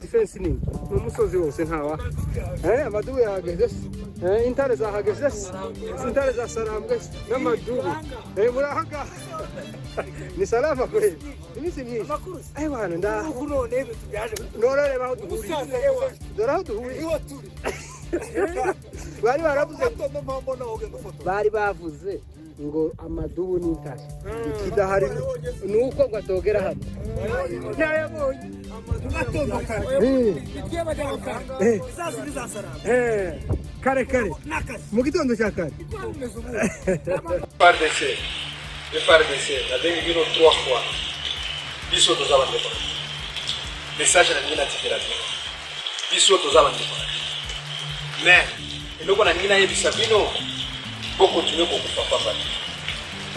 Defense ni umusozi wose ntawa amadubu yahageze intare zahageze intare za sarambwe n'amadubu murahaga ni salama kweli imisi myinshi bana nda none baho duhuriye bari bavuze ngo amadubu n'intare ikidahari nuko ngo atogera hano ntayabonye kare mu gitondo cya kare FRDC nadengi bino 3 fois biso tozaba ndeko message na ngina tikelazo biso tozaba ndeko mais eloko na ngina yebisa bino boko continuer kokufa papa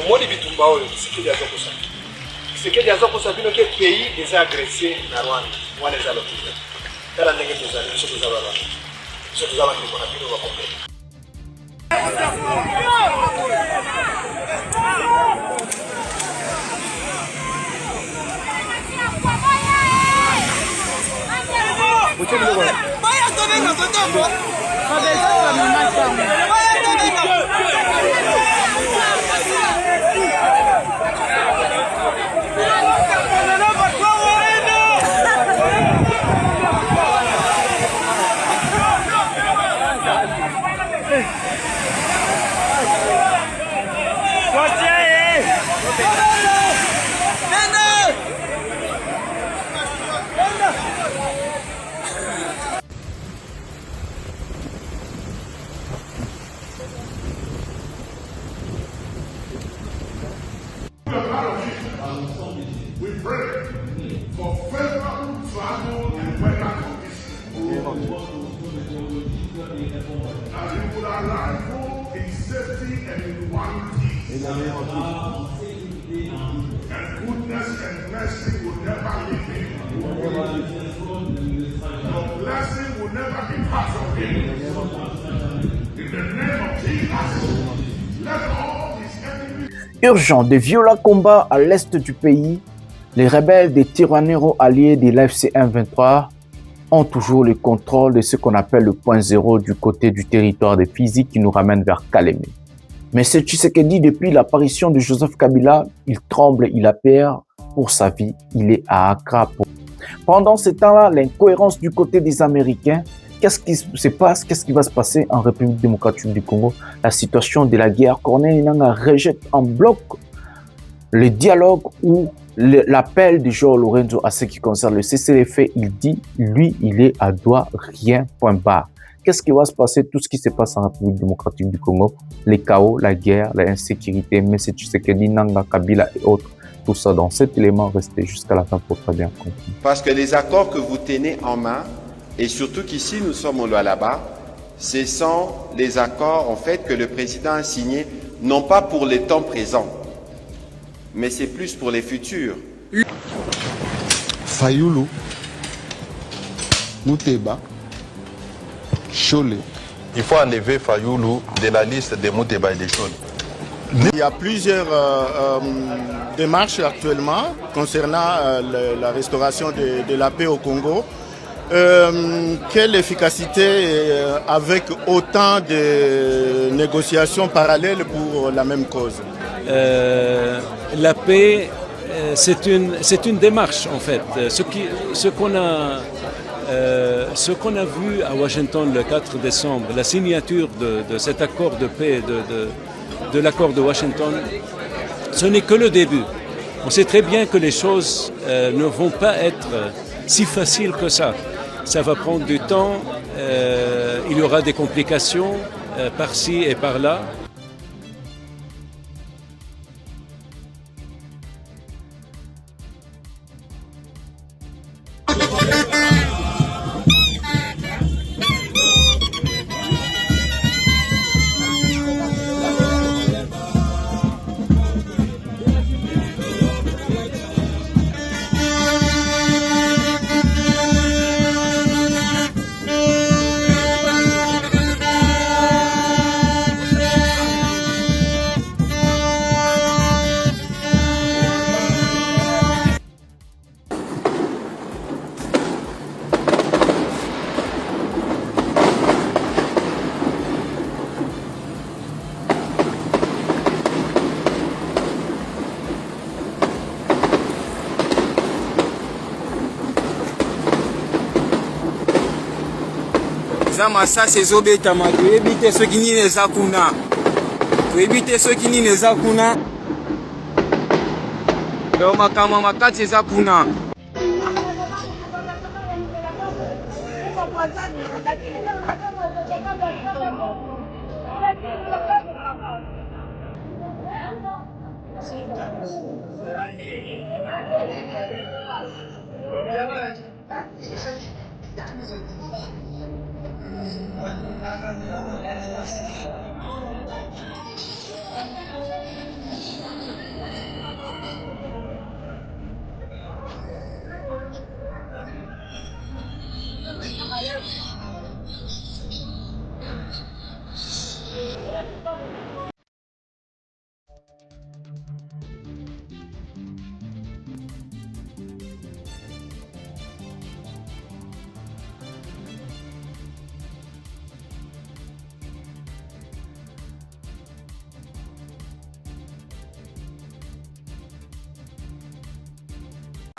omoni bitumba oyo Tshisekedi azokosa bino ke pays des agressés na Rwanda wana za lokiza kala ndenge tozali biso tozaba bana biso tozaba ndeko na bino bakombe We pray for favorable travel and weather conditions. That you would arrive home in safety and in one piece. And goodness and mercy will never leave him. Your blessing will never depart from him. In the name of Jesus, let all his enemies. Urgent, de violents combats à l'est du pays. Les rebelles des Tirwaneros alliés de l'AFC M23 ont toujours le contrôle de ce qu'on appelle le point zéro du côté du territoire de Fizi qui nous ramène vers Kalemie. Mais ce Tshisekedi, depuis l'apparition de Joseph Kabila, il tremble, il a peur pour sa vie, il est à Accra. Pendant ce temps-là, l'incohérence du côté des Américains, qu'est-ce qui se passe, qu'est-ce qui va se passer en République démocratique du Congo? La situation de la guerre, Corneille Nangaa rejette en bloc le dialogue ou l'appel de João Lourenço à ce qui concerne le cessez-le-feu. Il dit, lui, il est à droit, rien, point barre. Qu'est-ce qui va se passer? Tout ce qui se passe en République démocratique du Congo, les chaos, la guerre, l'insécurité, M. Tshisekedi, Nangaa, Kabila et autres. Tout ça dans cet élément, restez jusqu'à la fin pour très bien comprendre. Parce que les accords que vous tenez en main, et surtout qu'ici nous sommes au Lualaba, ce sont les accords en fait que le président a signés, non pas pour les temps présents, mais c'est plus pour les futurs. Fayulu, Mouteba, Cholet. Il faut enlever Fayulu de la liste de Mouteba et de Cholet. Il y a plusieurs démarches actuellement concernant la restauration de la paix au Congo. Quelle efficacité avec autant de négociations parallèles pour la même cause? La paix, c'est une démarche en fait. Ce qu'on a vu à Washington le 4 décembre, la signature de cet accord de paix, de l'accord de Washington, ce n'est que le début. On sait très bien que les choses ne vont pas être si faciles que ça. Ça va prendre du temps, il y aura des complications par-ci et par-là. eza masasi ezobetama toyebi te soki nini eza kuna toyebi te soki nini eza kuna to makambo makati eza kuna.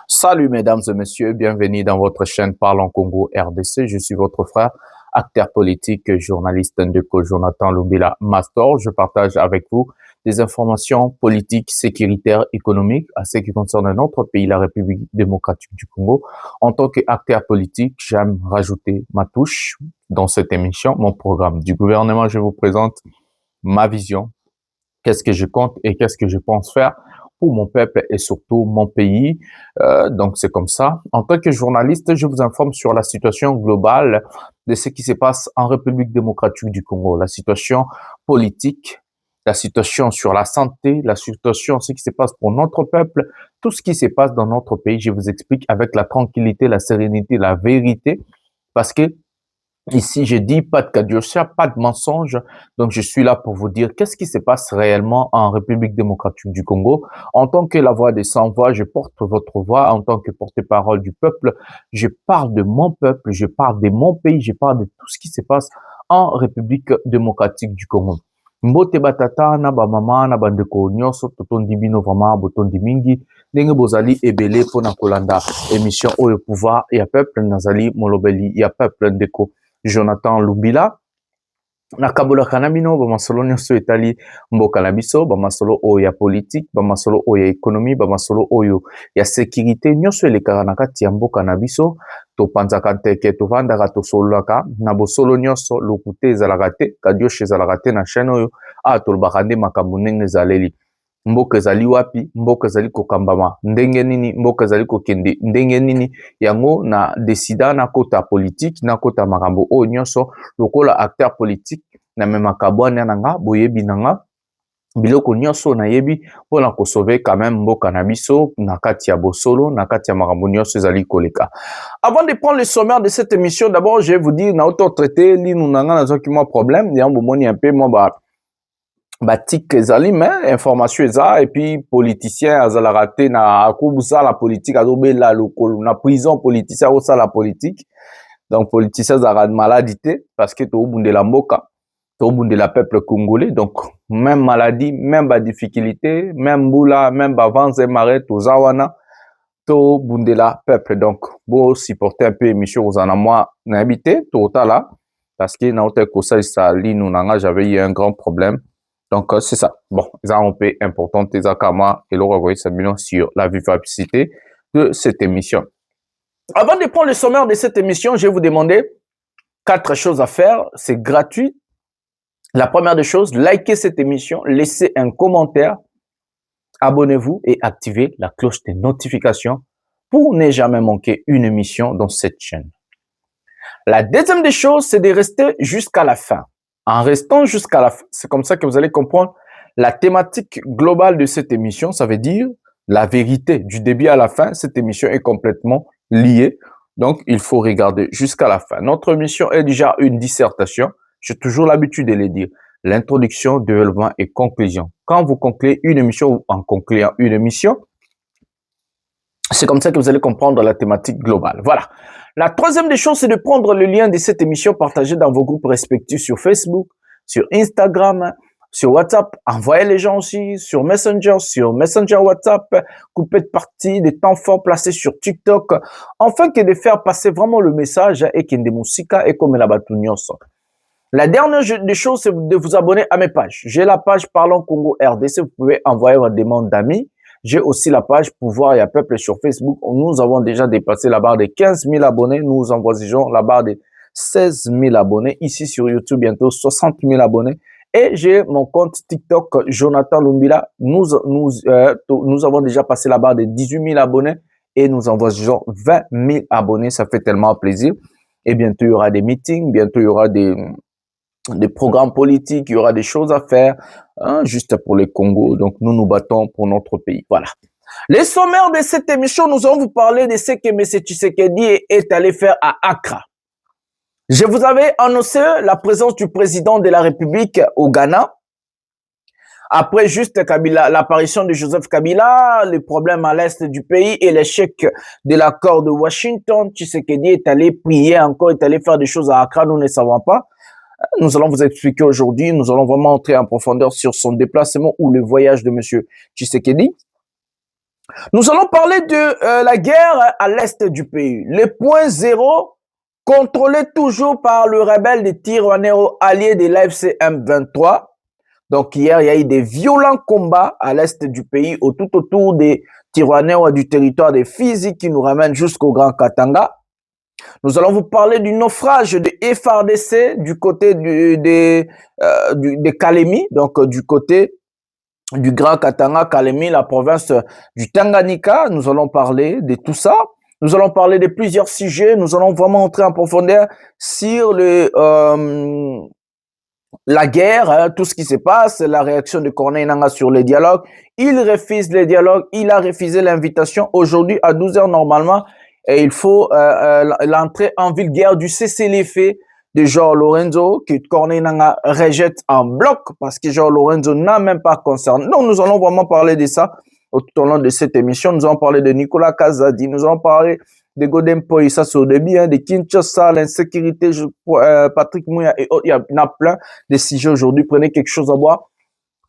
Salut mesdames et messieurs, bienvenue dans votre chaîne Parlons Congo RDC. Je suis votre frère, acteur politique, journaliste Ndeko Jonathan Lumbila Mastor. Je partage avec vous des informations politiques, sécuritaires, économiques à ce qui concerne notre pays, la République démocratique du Congo. En tant qu'acteur politique, j'aime rajouter ma touche dans cette émission, mon programme du gouvernement. Je vous présente ma vision, qu'est-ce que je compte et qu'est-ce que je pense faire pour mon peuple et surtout mon pays. Donc, c'est comme ça. En tant que journaliste, je vous informe sur la situation globale de ce qui se passe en République démocratique du Congo, la situation politique, la situation sur la santé, la situation, ce qui se passe pour notre peuple, tout ce qui se passe dans notre pays. Je vous explique avec la tranquillité, la sérénité, la vérité, parce que ici, je dis pas de cadiocha, pas de mensonge. Donc, je suis là pour vous dire qu'est-ce qui se passe réellement en République démocratique du Congo. En tant que la voix des sans-voix, je porte votre voix. En tant que porte-parole du peuple, je parle de mon peuple, je parle de mon pays, je parle de tout ce qui se passe en République démocratique du Congo. Mbote batata na ba mama na bandeko nyonso totondi bino vraiment botondi mingi ndenge bozali ebele pona kolanda émission oyo pouvoir ya peuple nazali molobeli ya peuple ndeko Jonathan Lumbila na kabola kanamino ba masolo nyonso etali mboka na biso ba masolo oyo ya politique ba masolo oyo ya économie ba masolo oyo ya sécurité nyonso elekaka na kati ya mboka na biso to panzaka teke to vandaka to solaka na bosolo nyonso lokute ezalaka te kadioshe ezalaka te na chaîne oyo tolobaka nde makambo ndenge ezaleli mboka ezali wapi mboka ezali kokambama ndenge nini mboka ezali kokende ndenge nini yango na desida na kota politique na kota makambo oyo nyonso lokola acteur politique na memaka bwana nanga boyebi nanga biloko nyonso na yebi pona ko sauver quand même mboka na biso na kati ya bosolo na kati ya makambo nyonso ezali koleka. Avant de prendre le sommaire de cette émission, d'abord je vais vous dire na auto traité li nous nanga na zoki moi problème ya bomoni un peu moi batik ezali mais information eza et puis politicien azala raté na akubusa la politique azobela lokolo na prison politicien osa la politique donc politicien azala maladité parce que to bundela mboka to bundela peuple congolais donc même maladie même ba difficulté même boula même ba vents et marées to zawana to bundela peuple donc bo supporter un peu émission aux en moi na habité to tala parce que na hôtel kosa ça li nous nanga j'avais eu un grand problème. Donc, c'est ça. Bon, ça un peu important, les akama et le sur la vivacité de cette émission. Avant de prendre le sommaire de cette émission, je vais vous demander 4 choses à faire. C'est gratuit. La première des choses, likez cette émission, laissez un commentaire, abonnez-vous et activez la cloche de notification pour ne jamais manquer une émission dans cette chaîne. La deuxième des choses, c'est de rester jusqu'à la fin. En restant jusqu'à la fin, c'est comme ça que vous allez comprendre la thématique globale de cette émission. Ça veut dire la vérité du début à la fin. Cette émission est complètement liée. Donc, il faut regarder jusqu'à la fin. Notre émission est déjà une dissertation. J'ai toujours l'habitude de le dire. L'introduction, développement et conclusion. Quand vous concluez une émission ou en concluant une émission, c'est comme ça que vous allez comprendre la thématique globale. Voilà. La troisième des choses, c'est de prendre le lien de cette émission partagé dans vos groupes respectifs sur Facebook, sur Instagram, sur WhatsApp, envoyez les gens aussi sur Messenger WhatsApp, coupez de partie des temps forts placés sur TikTok, afin que de faire passer vraiment le message et que des musiques et comme la batunios. La dernière des choses, c'est de vous abonner à mes pages. J'ai la page Parlons Congo RDC, vous pouvez envoyer votre demande d'amis. J'ai aussi la page Pouvoir et à Peuple sur Facebook. Nous avons déjà dépassé la barre des 15 000 abonnés. Nous envoyons la barre des 16 000 abonnés. Ici sur YouTube, bientôt 60 000 abonnés. Et j'ai mon compte TikTok, Jonathan Lumbila. Nous avons déjà passé la barre des 18 000 abonnés et nous envoyons 20 000 abonnés. Ça fait tellement plaisir. Et bientôt, il y aura des meetings, bientôt, il y aura des programmes politiques, il y aura des choses à faire, hein, juste pour le Congo. Donc, nous nous battons pour notre pays. Voilà. Les sommaires de cette émission, nous allons vous parler de ce que M. Tshisekedi est allé faire à Accra. Je vous avais annoncé la présence du président de la République au Ghana. Après juste Kabila, l'apparition de Joseph Kabila, les problèmes à l'est du pays et l'échec de l'accord de Washington, Tshisekedi est allé prier encore, est allé faire des choses à Accra, nous ne savons pas. Nous allons vous expliquer aujourd'hui, nous allons vraiment entrer en profondeur sur son déplacement ou le voyage de M. Tshisekedi. Nous allons parler de la guerre à l'est du pays. Le point zéro, contrôlé toujours par le rebelle des Tiroanero alliés de l'AFC M23. Donc hier, il y a eu des violents combats à l'est du pays, tout autour des Tiroanero du territoire des Fizi qui nous ramènent jusqu'au Grand Katanga. Nous allons vous parler du naufrage de FARDC du côté de Kalemi, donc du côté du Grand Katanga, Kalemi, la province du Tanganyika. Nous allons parler de tout ça. Nous allons parler de plusieurs sujets. Nous allons vraiment entrer en profondeur sur la guerre, hein, tout ce qui se passe, la réaction de Corneille Nangaa sur les dialogues. Il refuse les dialogues. Il a refusé l'invitation. Aujourd'hui, à 12h normalement, et il faut l'entrée en ville-guerre du cessez-le-feu de João Lourenço, que Corneille Nangaa rejette en bloc parce que João Lourenço n'a même pas concerné. Donc, nous allons vraiment parler de ça tout au long de cette émission. Nous allons parler de Nicolas Kazadi, nous allons parler de Godem Poïssa Sodebi, de Kinshasa, l'insécurité, Patrick Mouya et autres. Il y en a plein de sujets aujourd'hui. Prenez quelque chose à boire.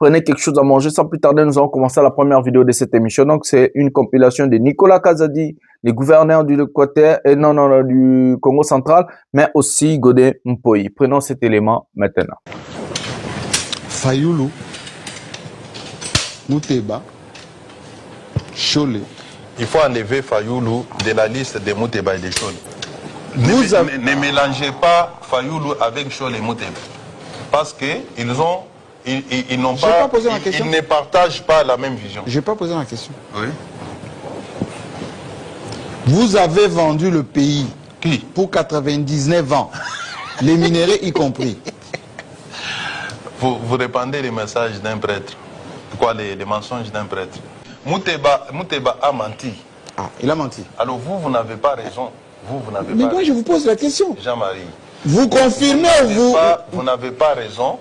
Prenez quelque chose à manger. Sans plus tarder, nous allons commencer la première vidéo de cette émission. Donc, c'est une compilation de Nicolas Kazadi, le gouverneur du du Congo central, mais aussi Godem Mpoyi. Prenons cet élément maintenant. Fayoulou, Mouteba, Cholé. Il faut enlever Fayoulou de la liste de Mouteba et de Cholé. Ne mélangez pas Fayoulou avec Cholé et Mouteba. Parce qu'ils n'ont pas posé ma question. Ils ne partagent pas la même vision. Je n'ai pas posé ma question. Oui. Vous avez vendu le pays. Qui? Pour 99 ans. Les minéraux y compris. Vous répandez les messages d'un prêtre. Quoi, les mensonges d'un prêtre. Mouteba a menti. Ah, il a menti. Alors vous n'avez pas raison. Vous n'avez Mais pas moi, raison. je vous pose la question. Jean-Marie. Vous confirmez ou vous n'avez pas raison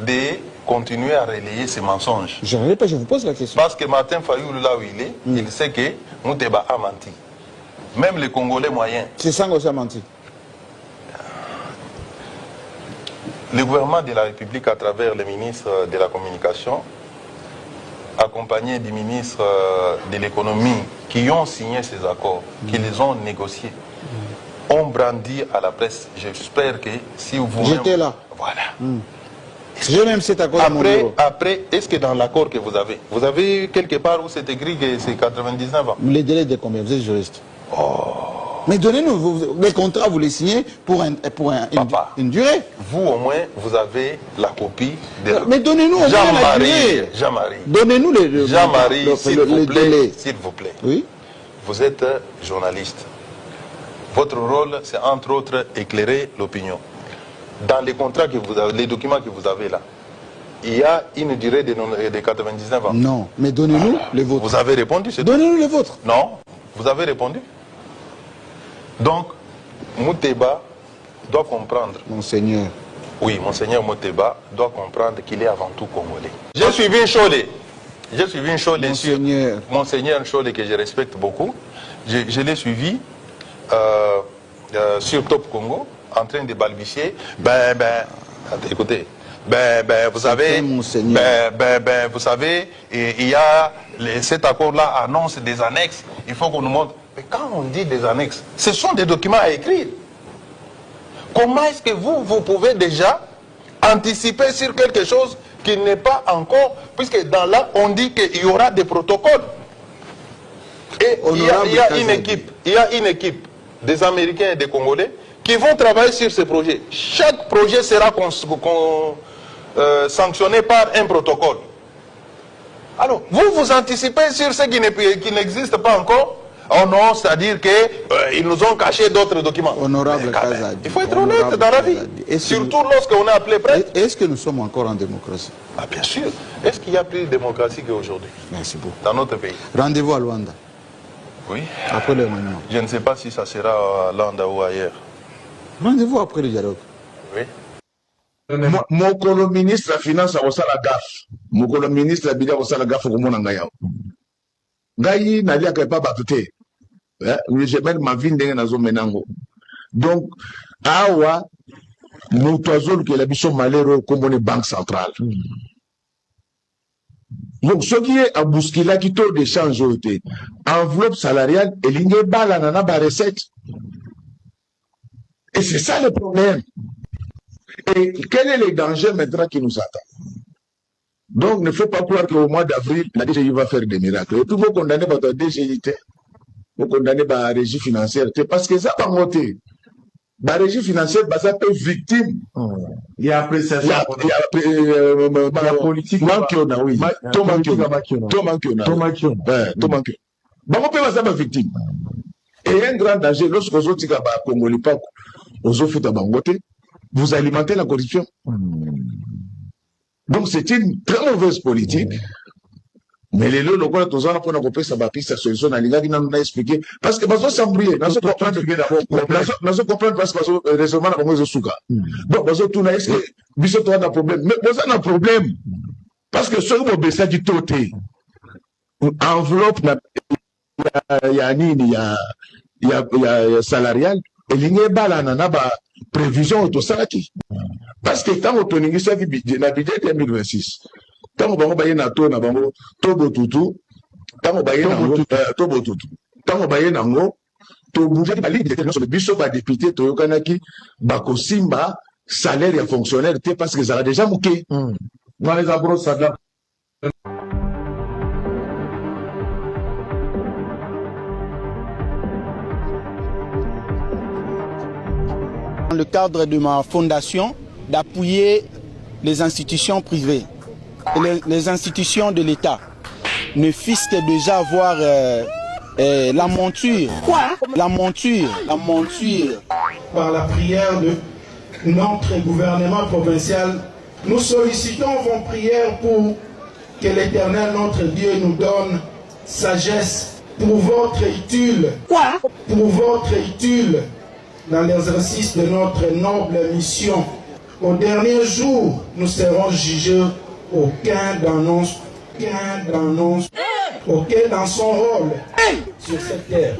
de continuer à relayer ces mensonges. Je ne relais pas, je vous pose la question. Parce que Martin Fayoulou, là où il est, il sait que Mouteba a menti. Même les Congolais moyens. C'est ça qu'on a menti. Le gouvernement de la République, à travers le ministre de la Communication, accompagné du ministre de l'économie, qui ont signé ces accords, qui les ont négociés, ont brandi à la presse. J'espère que si vous... J'étais là. Voilà. J'ai même cet accord à mon bureau. Après, est-ce que dans l'accord que vous avez quelque part où c'est écrit que c'est 99 ans? Les délais de combien? Vous êtes juriste. Mais donnez-nous, les contrats, vous les signez pour une durée. Vous, au moins, vous avez la copie de... Mais donnez-nous au moins la durée. Jean-Marie. Donnez-nous les Jean-Marie, s'il vous plaît. Oui. Vous êtes journaliste. Votre rôle, c'est entre autres éclairer l'opinion. Dans les contrats que vous avez, les documents que vous avez là, il y a une durée de 99 ans. Non, mais donnez-nous les vôtres. Vous avez répondu, c'est tout. Donnez-nous les vôtres. Non, vous avez répondu. Donc, Mouteba doit comprendre. Monseigneur. Oui, Monseigneur Mouteba doit comprendre qu'il est avant tout congolais. J'ai suivi Cholé. J'ai suivi Cholé. Monseigneur Cholé, que je respecte beaucoup. Je l'ai suivi sur Top Congo, en train de balbutier. Écoutez, vous savez, vous savez, il y a cet accord-là annonce des annexes. Il faut qu'on nous montre. Mais quand on dit des annexes, ce sont des documents à écrire. Comment est-ce que vous pouvez déjà anticiper sur quelque chose qui n'est pas encore, puisque dans là, on dit qu'il y aura des protocoles. Et il y a une équipe des Américains et des Congolais qui vont travailler sur ces projets. Chaque projet sera sanctionné par un protocole. Alors, vous anticipez sur ce qui n'existe pas encore? Oh non, c'est-à-dire qu'ils nous ont caché d'autres documents. Honorable Kazadi. Il faut être honnête dans la vie. Surtout lorsqu'on est appelé prêtre. Est-ce que nous sommes encore en démocratie? Ah, bien sûr. Est-ce qu'il y a plus de démocratie qu'aujourd'hui? Merci beaucoup. Dans notre pays. Rendez-vous à Luanda. Oui. Après le réunion. Je ne sais pas si ça sera à Luanda ou ailleurs. Rendez-vous après le dialogue. Oui. Mon ministre de la Finance a reçu la gaffe. Mon ministre de la Bidja a reçu la gaffe au monde en Gaïa. Gaïa n'a pas battu. Je mets ma vie dans zone menango. Donc, awa, nous toisons que la mission malheureux comme on est banque centrale. Donc, ce qui est à bousculer qui taux d'échange enveloppe salariale et ligne balle à nana recette. Et c'est ça le problème. Et quel est le danger maintenant qui nous attend? Donc, ne faut pas croire qu'au mois d'avril, la DGI va faire des miracles. Et puis, vous condamnez votre DGI. Vous condamnez la régie financière, c'est parce que ça va monter. La régie financière, ça peut être victime. Il y a appréciation. Il y a la politique. Mankiona, oui. Tomankiona. On peut être victime. Et un grand danger, lorsque vous êtes Congolais, vous alimentez la corruption. Donc c'est une très mauvaise politique. Mais les lots, on a compris ça va sa solution dans les gars qui nous a expliqué. Parce que, nous s'embrouiller, nous comprendre parce que, récemment, nous avons souka. Donc, nous tout est-ce que, nous avons un problème. Mais, nous avons un problème. Parce que, ce que vous baissez du toté, enveloppe, il y a salarial, et il y a une prévision autosalaki. Parce que, quand on a ça, la budget 2026, tant que vous avez un taux na bango tobo tutu tant que vous avez un tobo tutu tant que vous avez un to bouger la ligne de sur le biso ba député to yokanaki bako simba salaire ya fonctionnaire parce que ça a déjà mouké dans les abros ça là. Dans le cadre de ma fondation, d'appuyer les institutions privées. Les institutions de l'État ne fissent que déjà voir la monture. Quoi? La monture. Par la prière de notre gouvernement provincial, nous sollicitons vos prières pour que l'Éternel, notre Dieu, nous donne sagesse pour votre utile. Quoi? Pour votre utile dans l'exercice de notre noble mission. Au dernier jour, nous serons jugés. Aucun dans son rôle sur cette terre.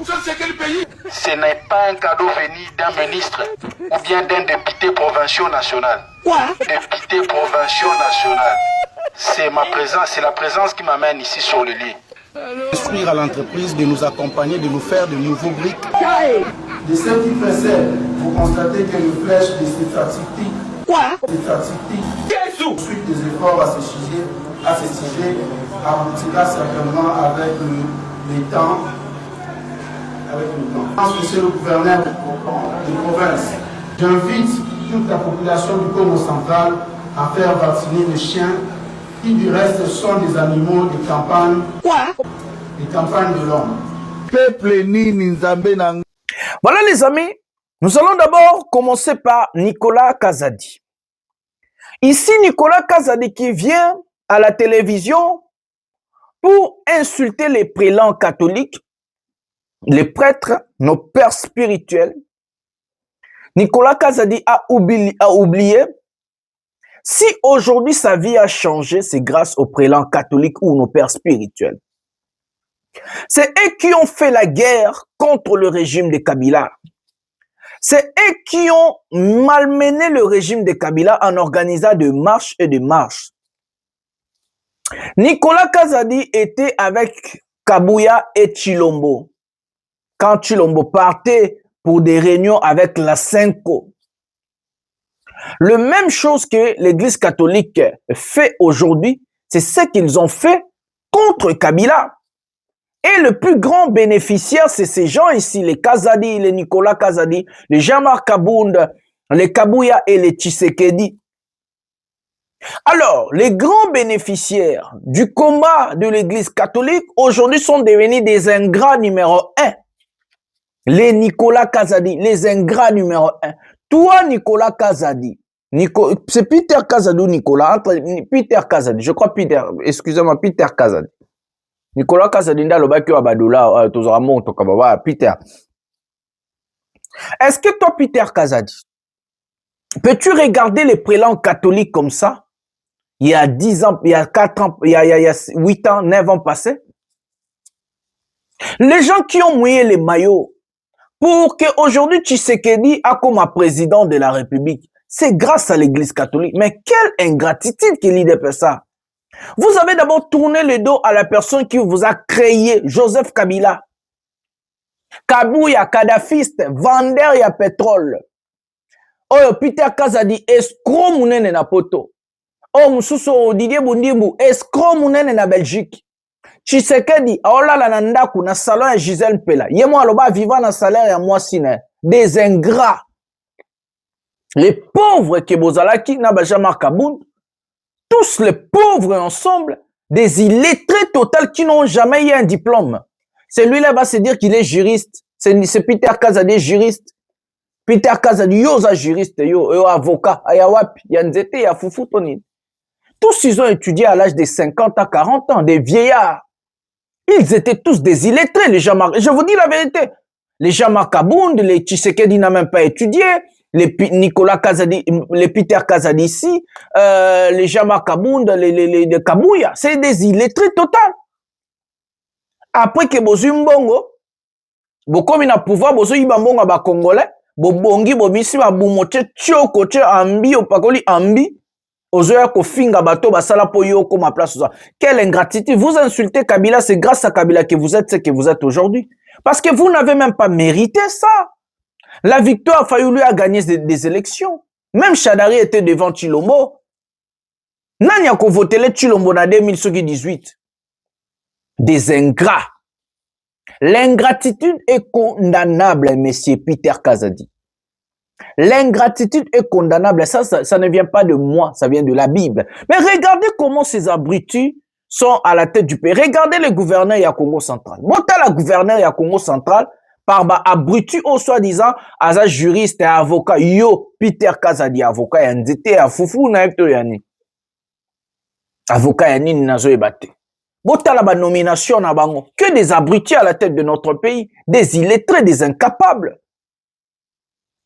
Ce n'est pas un cadeau venu d'un ministre ou bien d'un député provincial national. Quoi? Député provincial national. C'est ma présence, c'est la présence qui m'amène ici sur le lit. Offrir à l'entreprise de nous accompagner, de nous faire de nouveaux briques. De ce qui précède, vous constatez que le flèche de ces statistiques. Quoi? Ces statistiques, suite des efforts à ce sujet, aboutira certainement avec le temps. Monsieur le gouverneur de province, j'invite toute la population du Congo central à faire vacciner les chiens qui du reste sont des animaux de campagne. Quoi? Des campagnes de l'homme. Voilà les amis, nous allons d'abord commencer par Nicolas Kazadi. Ici, Nicolas Kazadi qui vient à la télévision pour insulter les prélats catholiques, les prêtres, nos pères spirituels. Nicolas Kazadi a oublié. Si aujourd'hui sa vie a changé, c'est grâce aux prélats catholiques ou nos pères spirituels. C'est eux qui ont fait la guerre contre le régime de Kabila. C'est eux qui ont malmené le régime de Kabila en organisant des marches et des marches. Nicolas Kazadi était avec Kabouya et Chilombo. Quand Chilombo partait pour des réunions avec la Senko. Le même chose que l'Église catholique fait aujourd'hui, c'est ce qu'ils ont fait contre Kabila. Et le plus grand bénéficiaire, c'est ces gens ici, les Kazadi, les Nicolas Kazadi, les Jean-Marc Kabound, les Kabouya et les Tshisekedi. Alors, les grands bénéficiaires du combat de l'Église catholique, aujourd'hui, sont devenus des ingrats numéro 1. Les Nicolas Kazadi, les ingrats numéro 1. Toi, Nicolas Kazadi, c'est Peter Kazadi ou Nicolas, Peter Kazadi, je crois Peter, excusez-moi, Peter Kazadi. Nicolas Kazadi nda lobaki wa badola tozora monto kababa Peter. Est-ce que toi Peter Kazadi, peux-tu regarder les prélats catholiques comme ça? Il y a 10 ans, il y a 4 ans, il y a 8 ans, 9 ans passés. Les gens qui ont mouillé les maillots pour qu'aujourd'hui Tshisekedi a comme président de la République, c'est grâce à l'Église catholique. Mais quelle ingratitude qu'il y ait ça. Vous avez d'abord tourné le dos à la personne qui vous a créé, Joseph Kabila. Kabouya, kadafiste, vendeur ya pétrole. Oh, Peter Kazadi, escroc mounene na poto. Oh, Moussousso, Didier Bundimbu, escroc mounene na Belgique. Tshisekedi, aolala na ndaku na salon ya Gisèle Pela. Yemo aloba vivant na salaire ya Mwasine. Des ingrats. Les pauvres que Bozalaki na Jean-Marc Kabound, tous les pauvres ensemble, des illettrés total qui n'ont jamais eu un diplôme. Celui-là va se dire qu'il est juriste. C'est Peter Kazadi, juriste. Peter Kazadi, yo za juriste, yo avocat, ayawapi, yanzete, ya foufou toni. Tous ils ont étudié à l'âge de 50 à 40 ans, des vieillards. Ils étaient tous des illettrés, les Jean-Marc. Je vous dis la vérité. Les Jean-Marc Kabound, les Tshisekedi n'a même pas étudié. Les Nicolas Kazadi, les Peter Kazadi ici, les Jean-Marc Kabound, les Kabouya. C'est des illettrés total. Après que bozu mbongo, bokomi na pouvoir, bozu ibambongo ba Congolais, bobongi bobisi ba bumoche tchoko tche ambi opakoli ambi. Ozoya kofinga bato basala po yo comme place. Quelle ingratitude. Vous insultez Kabila, c'est grâce à Kabila que vous êtes ce que vous êtes aujourd'hui. Parce que vous n'avez même pas mérité ça. La victoire Fayoulou a gagné des élections. Même Chadari était devant Chilombo. Nani a voté le Chilombo en 2018. Des ingrats. L'ingratitude est condamnable, monsieur Peter Kazadi. L'ingratitude est condamnable. Ça ne vient pas de moi, ça vient de la Bible. Mais regardez comment ces abrutis sont à la tête du pays. Regardez le gouverneur ya Congo central. Mota la gouverneur ya Congo central par abruti au soi-disant aza juriste et avocat. Yo, Peter Kazadi, avocat ya nzete ya fufu na epto yani. Avocat ya nini nazo ebate. Mota la nomination na bango. Que des abrutis à la tête de notre pays. Des illettrés, des incapables.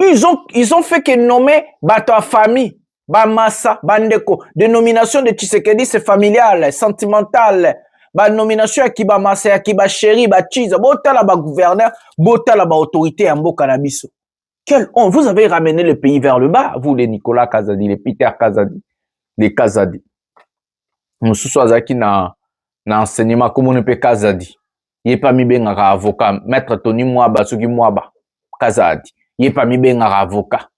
Ils ont fait que nommer bato a famille, ba massa, bandeko. De nomination de Tshisekedi, c'est familial, sentimental. Ba nomination ya kiba massa, ya kiba chéri, ba chiza. Bota la ba gouverneur, bota la ba autorité ya mboka na biso. Quelle honte. Vous avez ramené le pays vers le bas, vous les Nicolas Kazadi, les Peter Kazadi, les Kazadi. Moussousso azaki na enseignement comme on ne peut Kazadi. Il est pas mis bien avocat, maître Tony Mwaba, Sugi Mwaba, Kazadi. Il n'est pas mis bien avocat.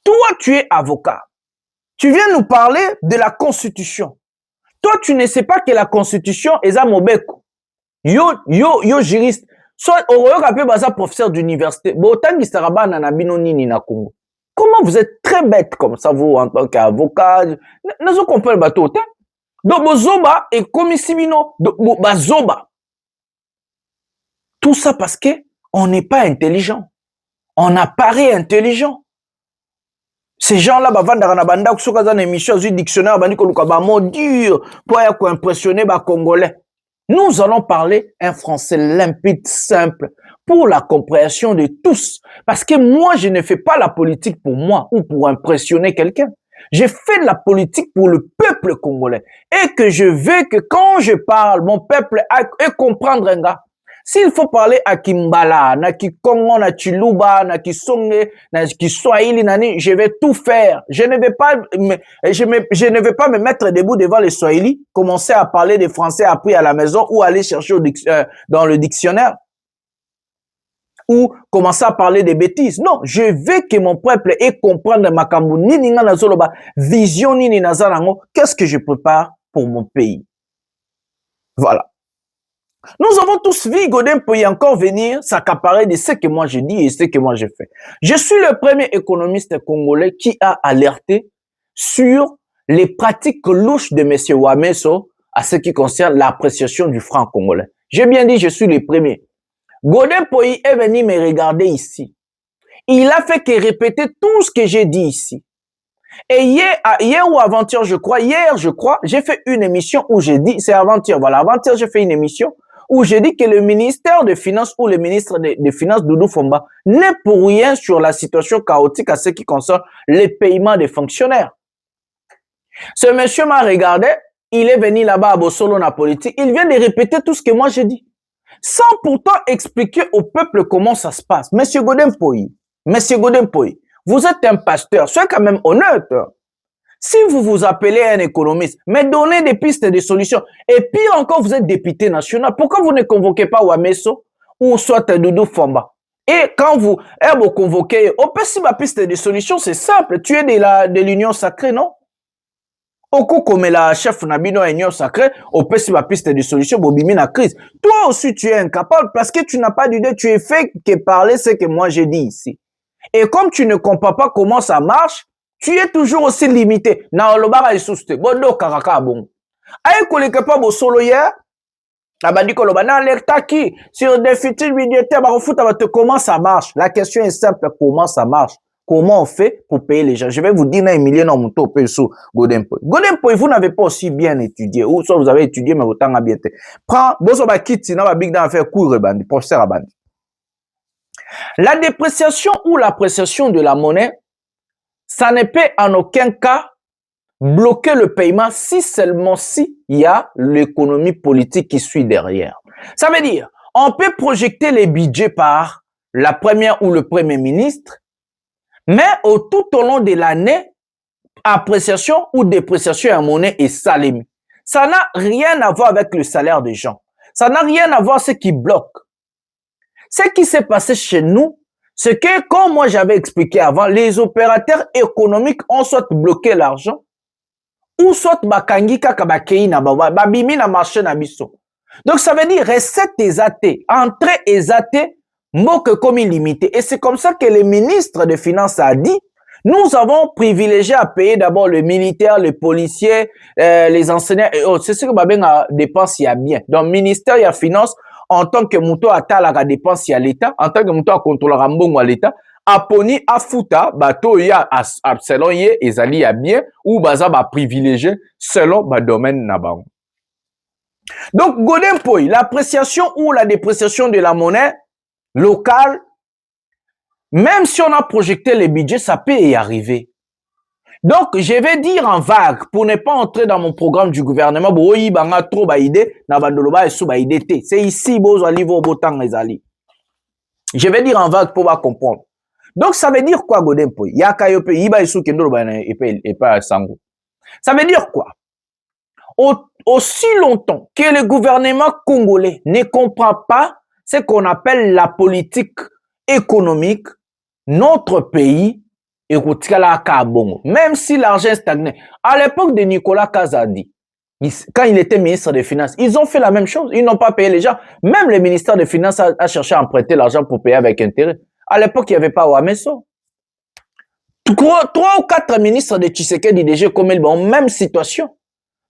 Toi, tu es avocat. Tu viens nous parler de la Constitution. Toi, tu ne sais pas que la Constitution est à Mobeko. Yo, juriste. Soit, au professeur d'université. Comment vous êtes très bête comme ça, vous, en tant qu'avocat? Nous comprenons le bateau. Donc, Bozoba et Komissimino, Bazoba. Tout ça parce que on n'est pas intelligent. On apparaît intelligent. Ces gens-là, dictionnaire, dur pour impressionner les Congolais. Nous allons parler un français limpide, simple, pour la compréhension de tous. Parce que moi, je ne fais pas la politique pour moi ou pour impressionner quelqu'un. Je fais de la politique pour le peuple congolais. Et que je veux que quand je parle, mon peuple ait comprendre un gars. S'il faut parler à Kimbala, na Kikongo, na Chiluba, na Kisonge, na Kiswahili, nani, je vais tout faire. Je ne vais pas me mettre debout devant les Swahili, commencer à parler des Français appris à la maison ou aller chercher dans le dictionnaire. Ou commencer à parler des bêtises. Non, je veux que mon peuple ait comprendre makambu nini nga nazoloba, vision nini nazalango, qu'est-ce que je prépare pour mon pays. Voilà. Nous avons tous vu Godin peut y encore venir s'accaparer de ce que moi je dis et ce que moi je fais. Je suis le premier économiste congolais qui a alerté sur les pratiques louches de M. Wameso à ce qui concerne l'appréciation du franc congolais. J'ai bien dit, je suis le premier. Godin Poyi est venu me regarder ici. Il a fait que répéter tout ce que j'ai dit ici. Et hier ou avant-hier, je crois, j'ai fait une émission où j'ai dit, c'est avant-hier, voilà, avant-hier, j'ai fait une émission où j'ai dit que le ministère des Finances ou le ministre des Finances, Doudou Fomba, n'est pour rien sur la situation chaotique à ce qui concerne les paiements des fonctionnaires. Ce monsieur m'a regardé, il est venu là-bas à Bossolo, na politique, il vient de répéter tout ce que moi j'ai dit. Sans pourtant expliquer au peuple comment ça se passe. Monsieur Godin Poyi, vous êtes un pasteur, soyez quand même honnête. Si vous vous appelez un économiste, mais donnez des pistes de solutions. Et pire encore, vous êtes député national. Pourquoi vous ne convoquez pas Wameso ou soit Doudou Fomba? Et quand vous convoquez, on peut si ma piste de solutions, c'est simple. Tu es de l'union sacrée, non? Oko comme la chef Nabino Union sacrée, on peut si ma piste de solution, bobimi la crise. Toi aussi, tu es incapable parce que tu n'as pas d'idée, tu es fait que parler ce que moi j'ai dit ici. Et comme tu ne comprends pas comment ça marche, tu es toujours aussi limité. Na olobara isuste, bodo karaka bon. Aïe koleke pas bo solo hier, abandi koloba na alerta qui sur déficit budgétaire ba refuta ba te comment ça marche. La question est simple, comment ça marche? Comment on fait pour payer les gens? Je vais vous dire, na Emilien Nomuto Peso, Godin Poyi. Godin Poyi, vous n'avez pas aussi bien étudié, ou soit vous avez étudié, mais autant à bien été. Prends, bozo ba kiti, na ba big dans faire cours rebandi, professeur abandi. La dépréciation ou l'appréciation de la monnaie, ça ne peut en aucun cas bloquer le paiement si seulement si il y a l'économie politique qui suit derrière. Ça veut dire, on peut projeter les budgets par la première ou le premier ministre, mais tout au long de l'année, appréciation ou dépréciation en monnaie est salémie. Ça n'a rien à voir avec le salaire des gens. Ça n'a rien à voir avec ce qui bloque. Ce qui s'est passé chez nous, c'est que, comme moi j'avais expliqué avant, les opérateurs économiques ont soit bloqué l'argent, ou soit bakangi kaka bakei na babimi na marché na biso. Donc ça veut dire recette exatée, entrée exatée, mboke comme illimité. Et c'est comme ça que le ministre des Finances a dit, nous avons privilégié à payer d'abord les militaires, les policiers, les enseignants et autres. C'est ce que Babenga dépense il y a bien. Donc ministère il y a finance, en tant que mouton à la dépense il y a l'État, en tant que mouton à contrôler Rambongo à l'État, aponi afuta bato ya selon ye ezali ya bien ou baza ba privilégié selon ba domaine na bango. Donc Godin Poyi, l'appréciation ou la dépréciation de la monnaie locale, même si on a projeté les budgets, ça peut y arriver. Donc, je vais dire en vague, pour ne pas entrer dans mon programme du gouvernement, c'est ici, je vais dire en vague pour pouvoir comprendre. Donc, ça veut dire quoi, Godin Poyi? Ça veut dire quoi? Aussi longtemps que le gouvernement congolais ne comprend pas ce qu'on appelle la politique économique, notre pays est même si l'argent est stagné. À l'époque de Nicolas Kazadi, quand il était ministre des Finances, ils ont fait la même chose. Ils n'ont pas payé les gens. Même le ministère des Finances a cherché à emprunter l'argent pour payer avec intérêt. À l'époque, il n'y avait pas Wameso. 3 ou 4 ministres de Tshisekedi DG comme ils ont même situation.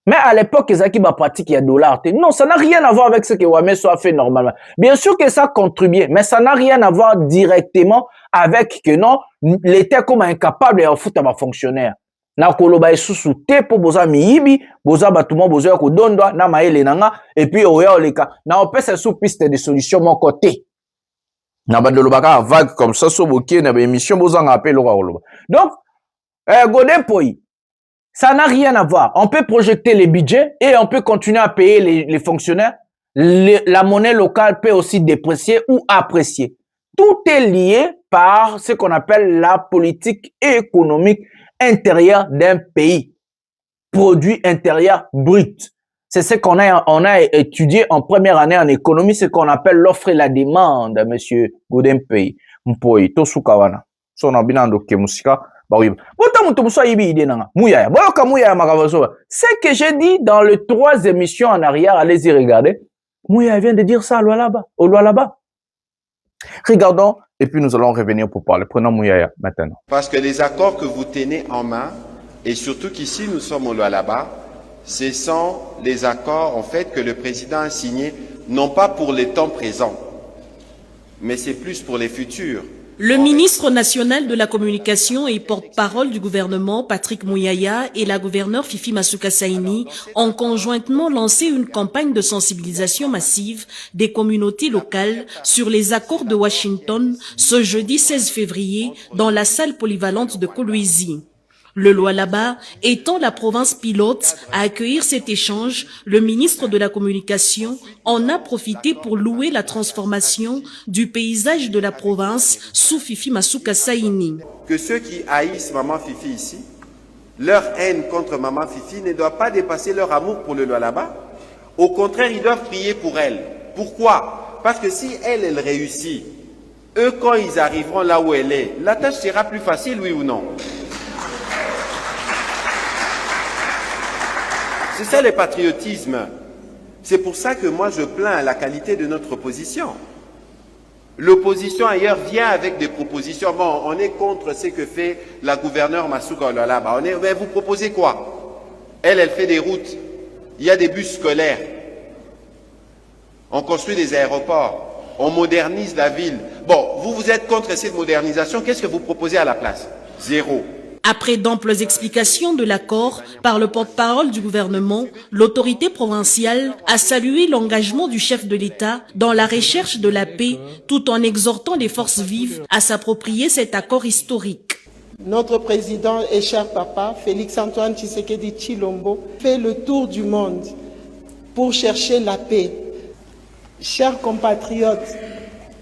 Mais à l'époque, ils ont pratique il y a $. Non, ça n'a rien à voir avec ce que Wameso a fait normalement. Bien sûr que ça a contribué, mais ça n'a rien à voir directement avec que non, l'État comme incapable de foutre à fonctionnaire. Na koloba esusu te po boza miyibi, boza batuma boza ko dondwa na maele nanga et puis oya oleka. Na opesa sous piste de solution mon côté. Na badolobaka vague comme ça so bokie na émission boza ngapé lo koloba. Donc Godin Poyi, ça n'a rien à voir. On peut projeter les budgets et on peut continuer à payer les fonctionnaires. la monnaie locale peut aussi déprécier ou apprécier. Tout est lié par ce qu'on appelle la politique économique intérieure d'un pays. Produit intérieur brut. C'est ce qu'on a étudié en première année en économie, ce qu'on appelle l'offre et la demande, monsieur Godempei. Mpoi, tosukawana. Sona binando kemusika. Ce que j'ai dit dans les 3 émissions en arrière, allez-y regarder. Mouya vient de dire ça au Lualaba. Regardons, et puis nous allons revenir pour parler. Prenons Mouya maintenant. Parce que les accords que vous tenez en main, et surtout qu'ici nous sommes au Lualaba, ce sont les accords en fait que le président a signés, non pas pour les temps présents, mais c'est plus pour les futurs. Le ministre national de la communication et porte-parole du gouvernement, Patrick Mouyaya, et la gouverneure Fifi Masuka Saini ont conjointement lancé une campagne de sensibilisation massive des communautés locales sur les accords de Washington ce jeudi 16 février dans la salle polyvalente de Kolwezi. Le Lualaba étant la province pilote à accueillir cet échange, le ministre de la Communication en a profité pour louer la transformation du paysage de la province sous Fifi Masuka Saini. Que ceux qui haïssent Maman Fifi ici, leur haine contre Maman Fifi ne doit pas dépasser leur amour pour le Lualaba. Au contraire, ils doivent prier pour elle. Pourquoi? Parce que si elle réussit, eux, quand ils arriveront là où elle est, la tâche sera plus facile, oui ou non? C'est ça le patriotisme. C'est pour ça que moi je plains la qualité de notre opposition. L'opposition ailleurs vient avec des propositions. Bon, on est contre ce que fait la gouverneure Masuka Lualaba. Mais vous proposez quoi? Elle fait des routes. Il y a des bus scolaires. On construit des aéroports. On modernise la ville. Bon, vous êtes contre cette modernisation. Qu'est-ce que vous proposez à la place? Zéro. Après d'amples explications de l'accord par le porte-parole du gouvernement, l'autorité provinciale a salué l'engagement du chef de l'État dans la recherche de la paix, tout en exhortant les forces vives à s'approprier cet accord historique. Notre président et cher papa, Félix-Antoine Tshisekedi Tshilombo, fait le tour du monde pour chercher la paix. Chers compatriotes,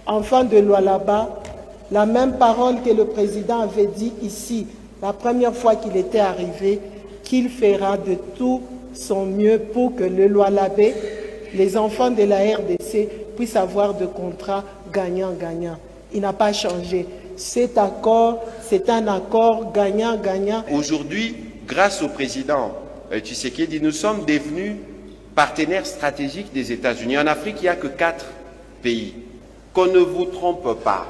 enfants de Lualaba, la même parole que le président avait dit ici, la première fois qu'il était arrivé, qu'il fera de tout son mieux pour que le Lualabé, les enfants de la RDC, puissent avoir de contrats gagnant-gagnant. Il n'a pas changé. Cet accord, c'est un accord gagnant-gagnant. Aujourd'hui, grâce au président Tshisekedi, nous sommes devenus partenaires stratégiques des États-Unis. En Afrique, il n'y a que 4 pays. Qu'on ne vous trompe pas.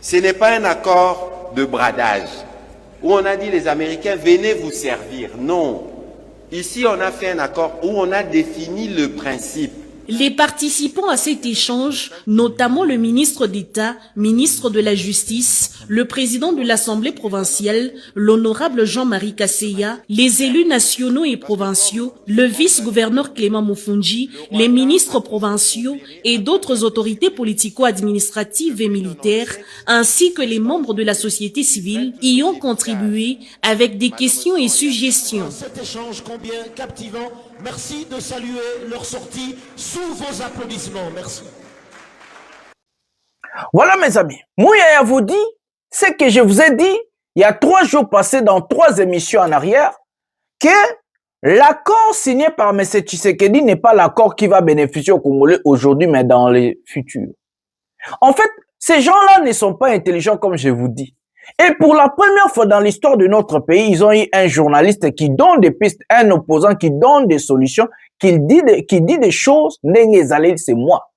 Ce n'est pas un accord de bradage où on a dit les Américains, venez vous servir. Non. Ici, on a fait un accord où on a défini le principe. Les participants à cet échange, notamment le ministre d'État, ministre de la Justice, le président de l'Assemblée provinciale, l'honorable Jean-Marie Kasseya, les élus nationaux et provinciaux, le vice-gouverneur Clément Moufoundji, les ministres provinciaux et d'autres autorités politico-administratives et militaires, ainsi que les membres de la société civile, y ont contribué avec des questions et suggestions. Cet échange combien captivant. Merci de saluer leur sortie sous vos applaudissements. Merci. Voilà mes amis, Mouyaya vous dit ce que je vous ai dit il y a 3 jours passés dans 3 émissions en arrière, que l'accord signé par M. Tshisekedi n'est pas l'accord qui va bénéficier aux Congolais aujourd'hui, mais dans les futurs. En fait, ces gens-là ne sont pas intelligents comme je vous dis. Et pour la première fois dans l'histoire de notre pays, ils ont eu un journaliste qui donne des pistes, un opposant qui donne des solutions, qui dit des choses, c'est moi.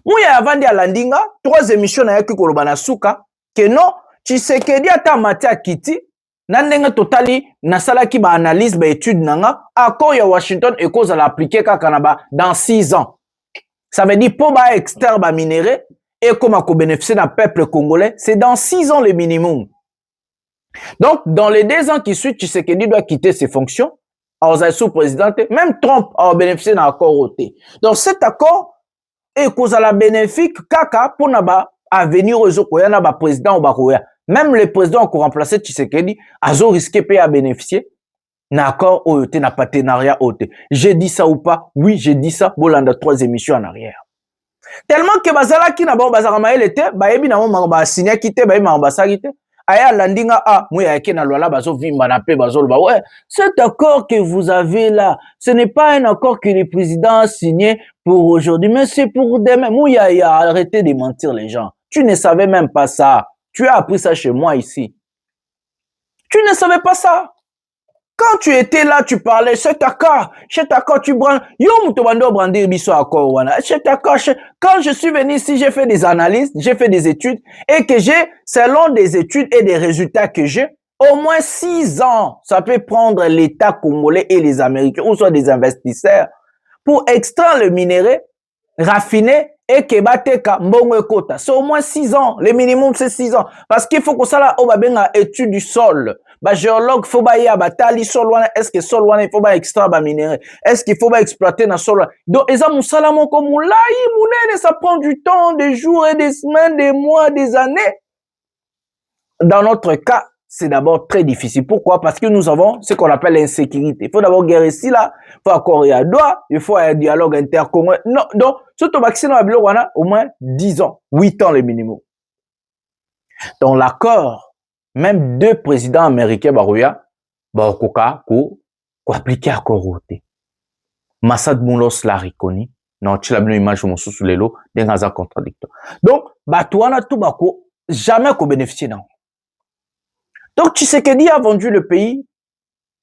Moi, avant de Landinga, 3 émissions na yaki kolobana suka, que non, Tshisekedi ata matia kiti, nandenga totali, nasala ki ba analyse, ba étude nanga, accord ya Washington et cause à l'appliquer kakanaba dans 6 ans. Ça veut dire, pour ba externe ba minéré, et comme à bénéficier d'un peuple congolais, c'est dans 6 ans le minimum. Donc, dans les 2 ans qui suivent, Tshisekedi doit quitter ses fonctions, à sous-président, même Trump a bénéficié d'un accord ôté. Donc, cet accord est cause à la bénéfique, kaka, pour naba, à venir aux autres, naba président ou bakoya. Même les présidents qui ont remplacé Tshisekedi, ils ont risqué à bénéficier. na accord OET, na partenariat OET. J'ai dit ça ou pas? Oui, j'ai dit ça. Bolanda 3 émissions en arrière. Tellement que bazala ki na ba bazara maele te, ba yebi na mo ba signer ki te, ba yebi ma ba sa ki te. Aya landinga a muya yake na lola bazo vimba na pe bazo ba ouais, cet accord que vous avez là, ce n'est pas un accord que le président a signé pour aujourd'hui, mais c'est pour demain. Muya ya arrêtez de mentir les gens. Tu ne savais même pas ça. Tu as appris ça chez moi ici. Tu ne savais pas ça. Quand tu étais là, tu parlais, cet accord, tu brandes. Yo mutobando brandir biso accord wana. Cet accord, quand je suis venu ici, j'ai fait des analyses, j'ai fait des études et que j'ai, selon des études et des résultats que j'ai, au moins 6 ans, ça peut prendre l'État congolais et les Américains, ou soit des investisseurs, pour extraire le minerai, raffiner et que bateka mbongo ekota. C'est au moins 6 ans. Le minimum, c'est 6 ans. Parce qu'il faut que ça là, on va bien étude du sol. Ba géologue, faut ba ya batali sol wana. Est-ce que sol wana, il faut ba extraire ba minerai? Est-ce qu'il faut ba exploiter dans sol? Donc, ils ont moussala mon comme moulaï, moulé, ça prend du temps, des jours et des semaines, des mois, des années. Dans notre cas, c'est d'abord très difficile. Pourquoi? Parce que nous avons ce qu'on appelle l'insécurité. Il faut d'abord guérir ici, là. Il faut accorder à droit. Il faut un dialogue intercongolais. Non, donc, surtout vaccin au moins 10 ans, 8 ans le minimum. Dans l'accord, même 2 présidents américains, Barouya, Barokoka, pour appliquer l'accord roté. Massad Moulos l'a reconnu. Non, tu l'as bien image mon sous les lots, des gaz contradictoires. Donc, Batouana Toubako, jamais qu'on bénéficie d'un. Donc, Tshisekedi a vendu le pays.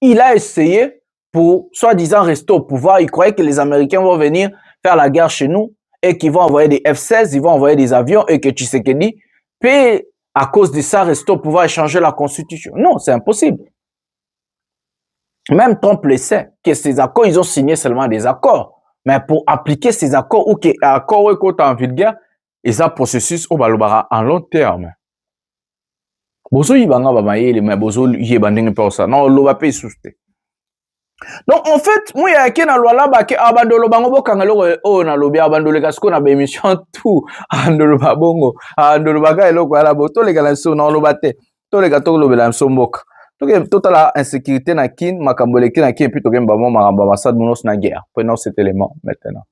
Il a essayé pour, soi-disant, rester au pouvoir. Il croyait que les Américains vont venir faire la guerre chez nous et qu'ils vont envoyer des F-16, ils vont envoyer des avions et que Tshisekedi peut, à cause de ça, rester au pouvoir et changer la constitution. Non, c'est impossible. Même Trump le sait que ces accords, ils ont signé seulement des accords. Mais pour appliquer ces accords ou que accords est en vue de guerre, ils ont un processus au balobara en long terme. Bozo yibanga bamayele mais bozo yebandinga pa ça non lo ba pe souste. Donc en fait moi ya ke na lwa la ba ke abandolo bango bokanga lo o na lobi abandolo ka sko na ba émission tout andolo ba bongo andolo ba ka eloko ala bo to le kala so na lo bate to le ka to lo bela somboka to ke totala insécurité na kin makambole kin na kin puis to ke mbamo makamba basad monos na guerre. Prenons cet élément maintenant.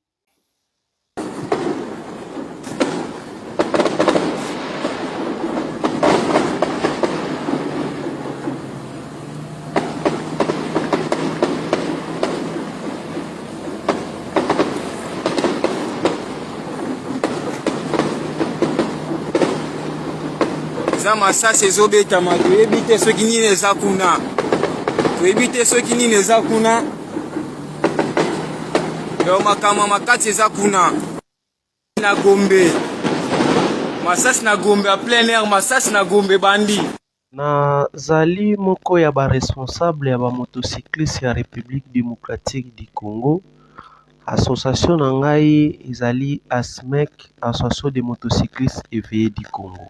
Masasi ezobetama toyebi te soki nini eza kuna toyebi te soki nini eza kuna yo makambo makati eza kuna na Gombe masasi na Gombe a plein air masasi na Gombe bandi nazali moko ya ba responsable ya ba motocycliste ya République démocratique du Congo. Association na ngai ezali ASMEC, Association des motocyclistes éveillés du Congo.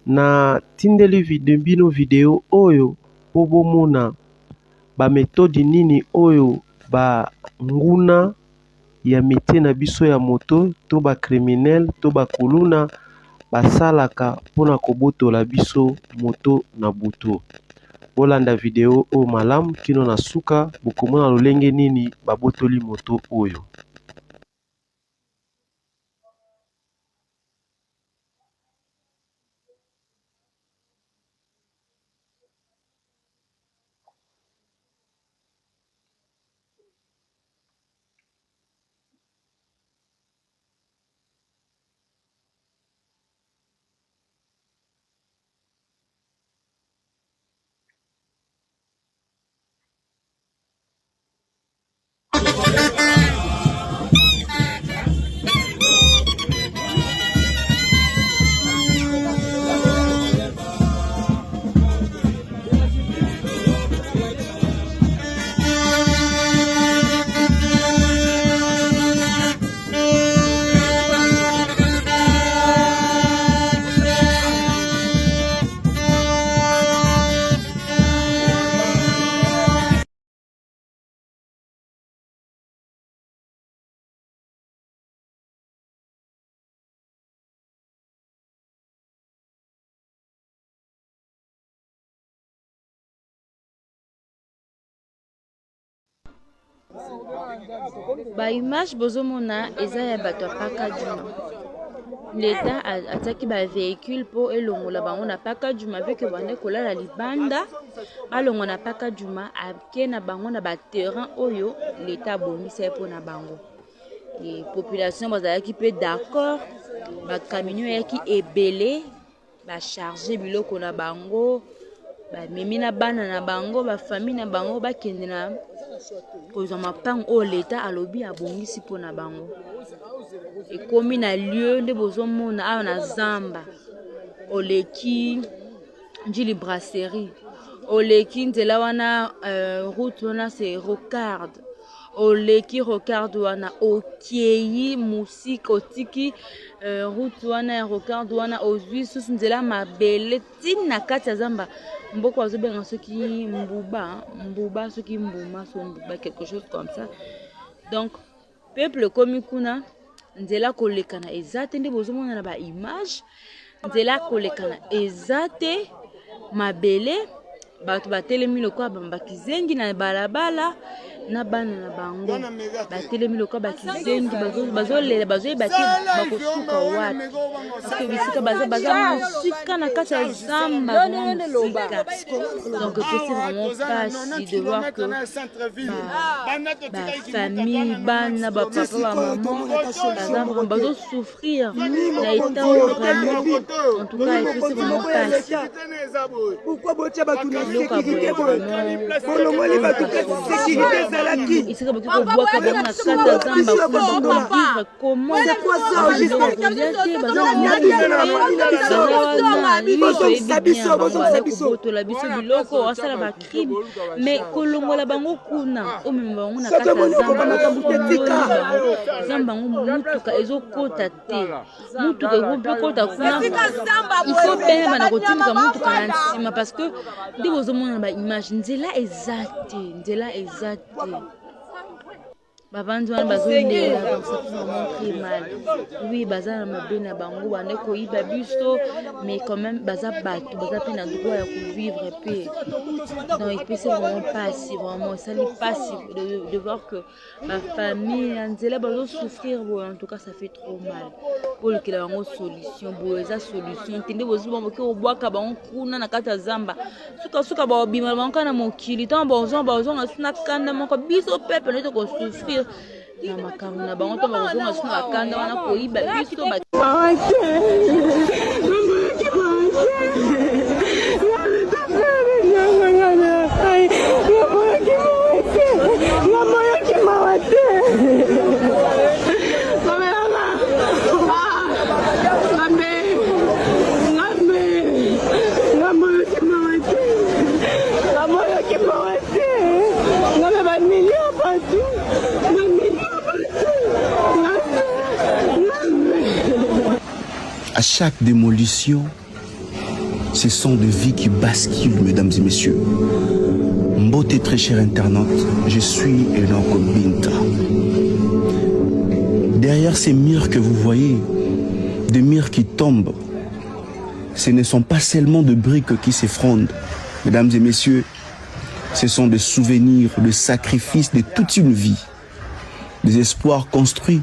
Na tindeli bino video oyo po bomona ba méthode nini oyo ba nguna ya métier na biso ya moto to ba criminel to ba kuluna basalaka pona kobotola biso moto na buto. Bolanda video o malamu kino na suka bokomona lolenge nini babotoli moto oyo. Ba image bozomona eza ya bato paka duma. L'État a attaqué ba véhicule pour elongola bango na paka duma vu que bande kolala libanda balongo na paka duma ake na bango na ba terrain oyo l'État bongisa po na bango. Et population bazalaki pe d'accord ba camion yaki ebele ba charger biloko na bango ba memi na bana na bango ba famille na bango ba kende na kozwa mapango oyo l'État alobi abongisi po na bango. Ekomi na lieu nde bozomona awa na zamba oleki njili brasserie oleki nzela wana route wana c'est Rocard oleki Rocard wana okieyi musika otiki route wana ya Rocard wana ozwi susu nzela mabele tina kati ya zamba mboko azobenga soki mbuba soki mbuma so mbuba quelque chose comme ça. Donc peuple komi kuna nzela kolekana ezate nde bozomona na ba image nzela kolekana ezate mabele bato batelemi lokwa bakizengi na balabala na bana na bango batelemi lokwa bakizengi bazolela bazoyebaki bakosuka wapi parce que bisika baza musika na kati ya zamba musika. Donc c'est vraiment facile de voir que famille bana papa maman bazo souffrir na état vraiment en tout cas c'est vraiment facile. Pourquoi botia batu na sécurité bon les batu sécurité zalaki ici que beaucoup bois ka bana na kata zamba comment c'est quoi ça mais kolongola bango kuna omemba bango na kata zamba mutuka ezokota te mutuka ekokota kuna il faut payer bana kotinga mutuka na nsima parce que ndi bozomona ba image nzela ezate bavandi wana bazondela donc ça fait vraiment très mal. Oui baza na mabe na bango bande koyiba biso mais quand même baza bato baza pe na droit ya vivre pe donc il peut c'est vraiment passif vraiment ça n'est passif de voir que ma famille nzela bazo souffrir en tout cas ça fait trop mal pour que la bango solution boza solution tende bozi bango ke obwaka bango kuna na kata zamba suka ba obima bango na mokili tant bozo na suna kanda moko biso pepe neto ko souffrir na makambo na bango to bazonga suna kanda wana koyiba biso ba À chaque démolition, ce sont des vies qui basculent, mesdames et messieurs. Mbote, très cher internaute, je suis Enoch Binta. Derrière ces murs que vous voyez, des murs qui tombent, ce ne sont pas seulement de briques qui s'effondrent. Mesdames et messieurs, ce sont des souvenirs, des sacrifices de toute une vie. Des espoirs construits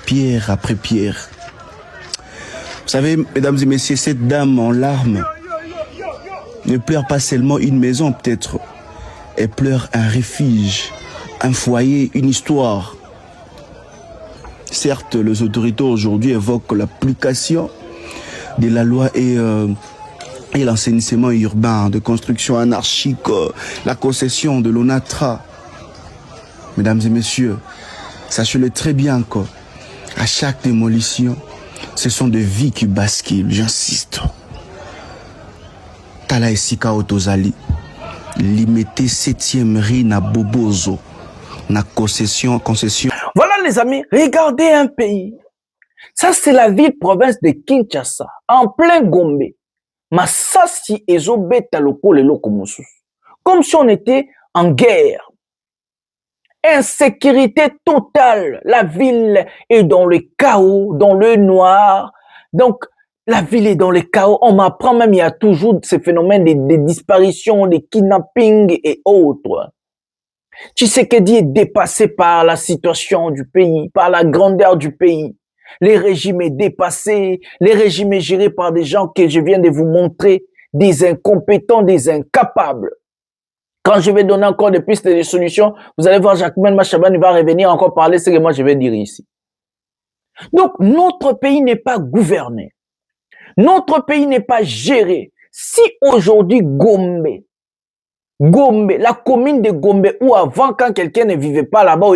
pierre après pierre. Vous savez, mesdames et messieurs, cette dame en larmes ne pleure pas seulement une maison, peut-être. Elle pleure un refuge, un foyer, une histoire. Certes, les autorités aujourd'hui évoquent l'application de la loi et l'assainissement urbain, de construction anarchique, la concession de l'ONATRA. Mesdames et messieurs, sachez-le très bien qu'à chaque démolition, ce sont des vies qui basculent, j'insiste. Tala esika otozali, limité 7e riz na Bobozo, na concession. Voilà les amis, regardez un pays. Ça c'est la ville-province de Kinshasa, en plein Gombe. Masasi ezobeta lokole lokomosus. Comme si on était en guerre. Insécurité totale. La ville est dans le chaos, dans le noir. Donc, la ville est dans le chaos. On m'apprend même, il y a toujours ces phénomènes de disparition, de kidnapping et autres. Tshisekedi est dépassé par la situation du pays, par la grandeur du pays. Les régimes est dépassé, les régimes est gérés par des gens que je viens de vous montrer, des incompétents, des incapables. Quand je vais donner encore des pistes et des solutions, vous allez voir Jacquemaine Machaban, il va revenir encore parler ce que moi je vais dire ici. Donc, notre pays n'est pas gouverné. Notre pays n'est pas géré. Si aujourd'hui Gombe, la commune de Gombe, où avant, quand quelqu'un ne vivait pas là-bas,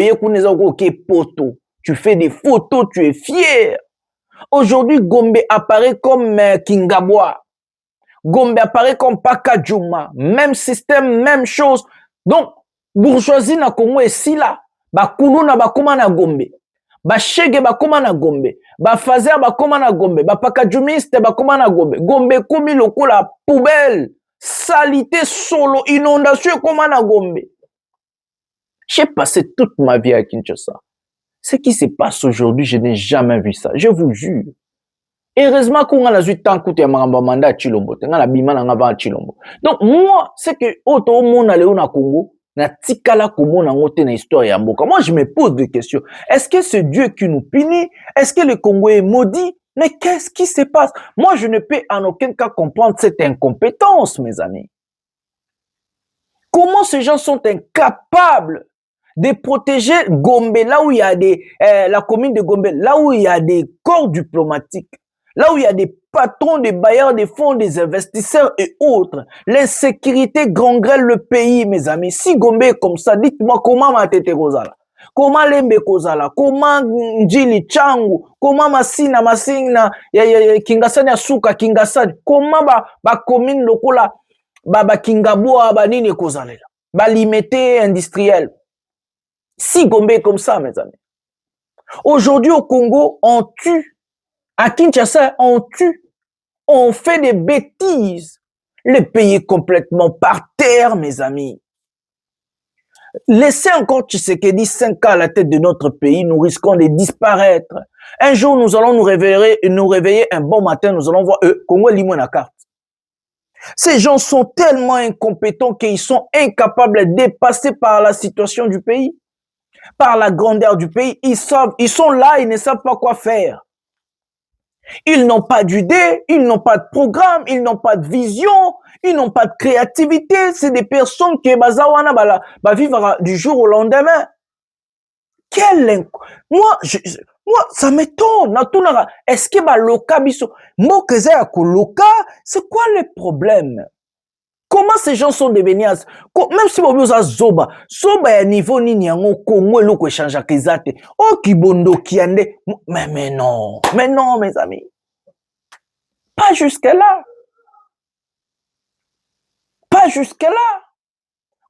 tu fais des photos, tu es fier. Aujourd'hui, Gombe apparaît comme Kingabwa. Gombe apparaît comme Pakadjouma. Même système, même chose. Donc, bourgeoisie na Congo est si là. Bakulu na bakoma na Gombe. Bashege bakoma na Gombe. Bafazer bakoma na Gombe. Pakadjoumiste bakoma na Gombe. Gombe komi lokola poubelle. Salité solo, inondation comme à Gombe. J'ai passé toute ma vie à Kinshasa. Ce qui se passe aujourd'hui, je n'ai jamais vu ça. Je vous jure. Heureusement qu'on a eu tant de mandat à Chilombo. Donc, moi, c'est que, auto monde allé au Congo, na tikala komo na ngote na histoire ya mboka. Moi, je me pose des questions. Est-ce que c'est Dieu qui nous punit? Est-ce que le Congo est maudit? Mais qu'est-ce qui se passe? Moi, je ne peux en aucun cas comprendre cette incompétence, mes amis. Comment ces gens sont incapables de protéger Gombe, là où il y a la commune de Gombe, là où il y a des corps diplomatiques, là où il y a des patrons, des bailleurs, des fonds, des investisseurs et autres. L'insécurité gangrène le pays, mes amis. Si Gombe est comme ça, dites-moi comment ma tête Rosala. Comment Lembe Kozala, comment Njili Changu, comment Masina Kingasani Asuka Kingasani, comment ba commune lokola ba Kingabua ba nini Kozalela, ba limité industriel. Si Gombe est comme ça, mes amis. Aujourd'hui au Congo, on tue. À Kinshasa, on tue. On fait des bêtises. Le pays est complètement par terre, mes amis. Laissez encore Tshisekedi 5 ans à la tête de notre pays, nous risquons de disparaître. Un jour, nous allons nous réveiller un bon matin, nous allons voir Congo limon la carte. Ces gens sont tellement incompétents qu'ils sont incapables de dépasser par la situation du pays, par la grandeur du pays. Ils sont là, ils ne savent pas quoi faire. Ils n'ont pas d'idée, ils n'ont pas de programme, ils n'ont pas de vision, ils n'ont pas de créativité. C'est des personnes qui vivre du jour au lendemain. Moi, ça m'étonne. Est-ce que loka biso, c'est quoi le problème? Comment ces gens sont devenus, même si vous avez Zoba à niveau ni nyango Congo lo ko change akizate. Oh kibondo kiande. Mais non, mes amis. Pas jusque là. Pas jusque là.